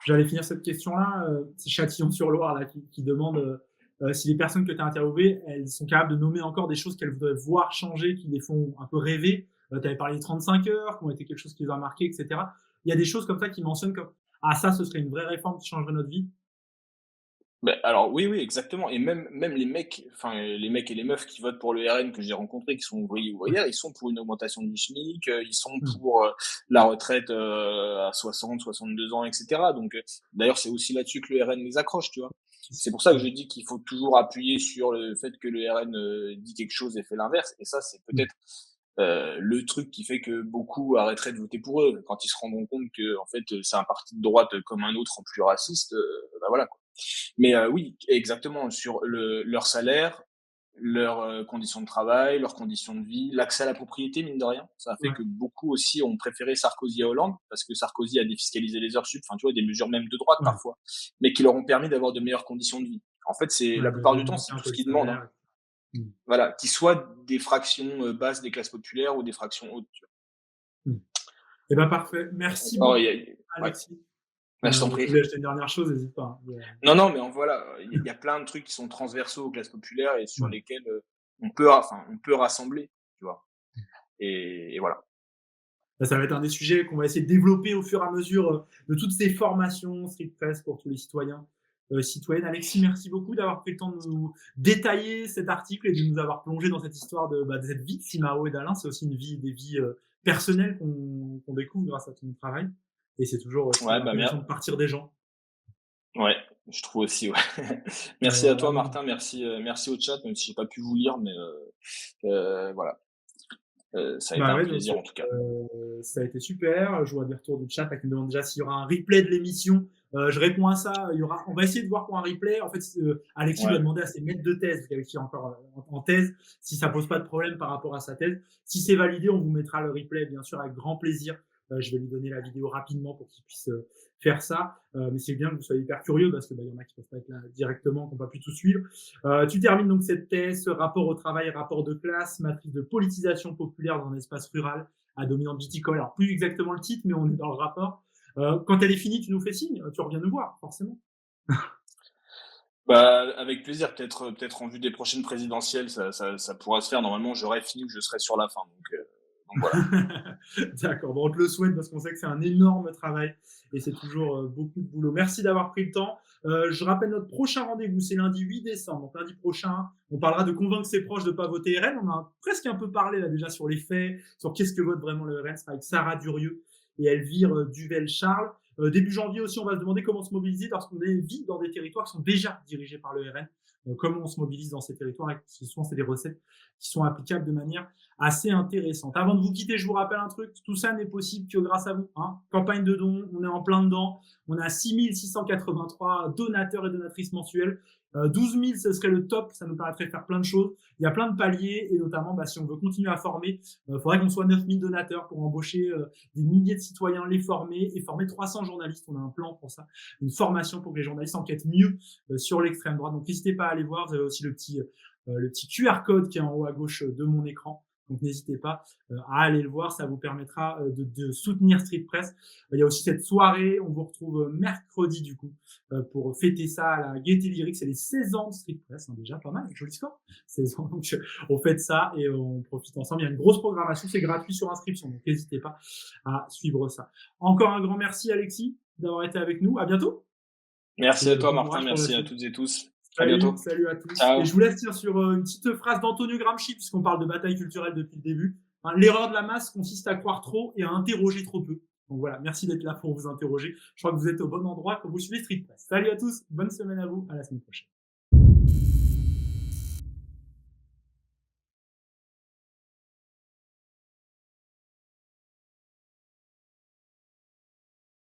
j'allais finir cette question-là. C'est Châtillon-sur-Loire là, qui demande si les personnes que tu as interviewées, elles sont capables de nommer encore des choses qu'elles voudraient voir changer, qui les font un peu rêver. Tu avais parlé des 35 heures, qui ont été quelque chose qui les a marqués, etc. Il y a des choses comme ça qui mentionnent comme ah ça, ce serait une vraie réforme qui changerait notre vie. Alors oui, oui, exactement et même les mecs, enfin, les mecs et les meufs qui votent pour le RN que j'ai rencontrés, qui sont ouvriers, Ouais. ouvrières, ils sont pour une augmentation du SMIC, ils sont Mmh. pour, la retraite, à 62 ans et cetera donc d'ailleurs, c'est aussi là-dessus que le RN les accroche, tu vois? C'est pour ça que Ouais. je dis qu'il faut toujours appuyer sur le fait que le RN, dit quelque chose et fait l'inverse et ça, c'est Mmh. peut-être, le truc qui fait que beaucoup arrêteraient de voter pour eux. Quand ils se rendront compte que en fait, c'est un parti de droite comme un autre en plus raciste, bah, voilà, quoi. Mais oui, exactement, sur leur salaire, leurs, conditions de travail, leurs conditions de vie, l'accès à la propriété, mine de rien. Ça a fait Ouais. que beaucoup aussi ont préféré Sarkozy à Hollande, parce que Sarkozy a défiscalisé les heures sup, enfin, tu vois, des mesures même de droite Ouais. parfois, mais qui leur ont permis d'avoir de meilleures conditions de vie. En fait, c'est Ouais, la plupart du temps, d'augmenter c'est un tout peu ce le qu'ils demandent, hein. salaire. Mmh. Voilà, qu'ils soient des fractions, basses des classes populaires ou des fractions hautes, tu Mmh. Et ben parfait. Merci vois? Oh, beaucoup, ouais, Alexis. bah, je t'en Tu prie. voulais ajouter une dernière chose, n'hésite pas, hein. Non, non, mais en voilà, il y a plein de trucs qui sont transversaux aux classes populaires et sur Ouais. lesquels, on peut rassembler, tu vois? Et voilà. Bah, ça va être un des sujets qu'on va essayer de développer au fur et à mesure de toutes ces formations Street Press pour tous les citoyens, citoyennes. Alexis, merci beaucoup d'avoir pris le temps de nous détailler cet article et de nous avoir plongé dans cette histoire de cette vie de Simao et d'Alain. C'est aussi une vie, des vies personnelles qu'on découvre grâce à ton travail. Et c'est toujours Ouais, bah, intéressant de partir des gens. ouais, je trouve aussi, ouais. Merci à Voilà, toi Martin, merci au chat, même si j'ai pas pu vous lire, mais voilà, ça a été bah un ouais, donc plaisir en tout cas. ça a été super. Je vois des retours du chat qui me demandent déjà s'il y aura un replay de l'émission. Je réponds à ça. On va essayer de voir pour un replay. En fait, Alexis doit Ouais, demander à ses maîtres de thèse, parce qu'Alexis est encore en thèse, si ça pose pas de problème par rapport à sa thèse. Si c'est validé, on vous mettra le replay, bien sûr, avec grand plaisir. Je vais lui donner la vidéo rapidement pour qu'il puisse faire ça. Mais c'est bien que vous soyez hyper curieux parce que y en a qui peuvent pas être là directement, qui n'ont pas pu tout suivre. Tu termines donc cette thèse, rapport au travail, rapport de classe, matrice de politisation populaire dans l'espace rural à dominante viticole. Alors, plus exactement le titre, mais on est dans le rapport. Quand elle est finie, tu nous fais signe, tu reviens nous voir, forcément. bah, avec plaisir, peut-être en vue des prochaines présidentielles, ça pourra se faire. Normalement, j'aurai fini ou je serai sur la fin, donc voilà. D'accord, bon, on te le souhaite parce qu'on sait que c'est un énorme travail et c'est toujours beaucoup de boulot. Merci d'avoir pris le temps. Je rappelle notre prochain rendez-vous, c'est lundi 8 décembre. Donc lundi prochain, on parlera de convaincre ses proches de ne pas voter RN. On a presque un peu parlé là déjà sur les faits, sur qu'est-ce que vote vraiment le RN. C'est avec Sarah Durieux et Elvire Duvel-Charles. Début janvier aussi, on va se demander comment se mobiliser lorsqu'on vit dans des territoires qui sont déjà dirigés par le RN. Comment on se mobilise dans ces territoires, et souvent c'est des recettes qui sont applicables de manière assez intéressante. Avant de vous quitter, je vous rappelle un truc, tout ça n'est possible que grâce à vous. Hein. Campagne de dons, on est en plein dedans. On a 6 683 donateurs et donatrices mensuels. 12 000, ce serait le top, ça nous permettrait de faire plein de choses. Il y a plein de paliers, et notamment, si on veut continuer à former, il faudrait qu'on soit 9 000 donateurs pour embaucher des milliers de citoyens, les former, et former 300 journalistes. On a un plan pour ça, une formation pour que les journalistes enquêtent mieux sur l'extrême droite. Donc n'hésitez pas à aller voir, vous avez aussi le petit QR code qui est en haut à gauche de mon écran. Donc n'hésitez pas à aller le voir, ça vous permettra de soutenir Street Press. Il y a aussi cette soirée, on vous retrouve mercredi du coup pour fêter ça à la Gaieté Lyrique. C'est les 16 ans de Street Press, hein, déjà pas mal, joli score. 16 ans, donc on fête ça et on profite ensemble. Il y a une grosse programmation, c'est gratuit sur inscription, donc n'hésitez pas à suivre ça. Encore un grand merci Alexis d'avoir été avec nous. À bientôt Merci et à toi bon Martin, courage pour la merci à suite. toutes et tous. À Salut, bientôt. salut à tous. Et Ciao. je vous laisse sur une petite phrase d'Antonio Gramsci, puisqu'on parle de bataille culturelle depuis le début. Hein, l'erreur de la masse consiste à croire trop et à interroger trop peu. Donc voilà, merci d'être là pour vous interroger. Je crois que vous êtes au bon endroit quand vous suivez Street Press. Salut à tous, bonne semaine à vous, à la semaine prochaine.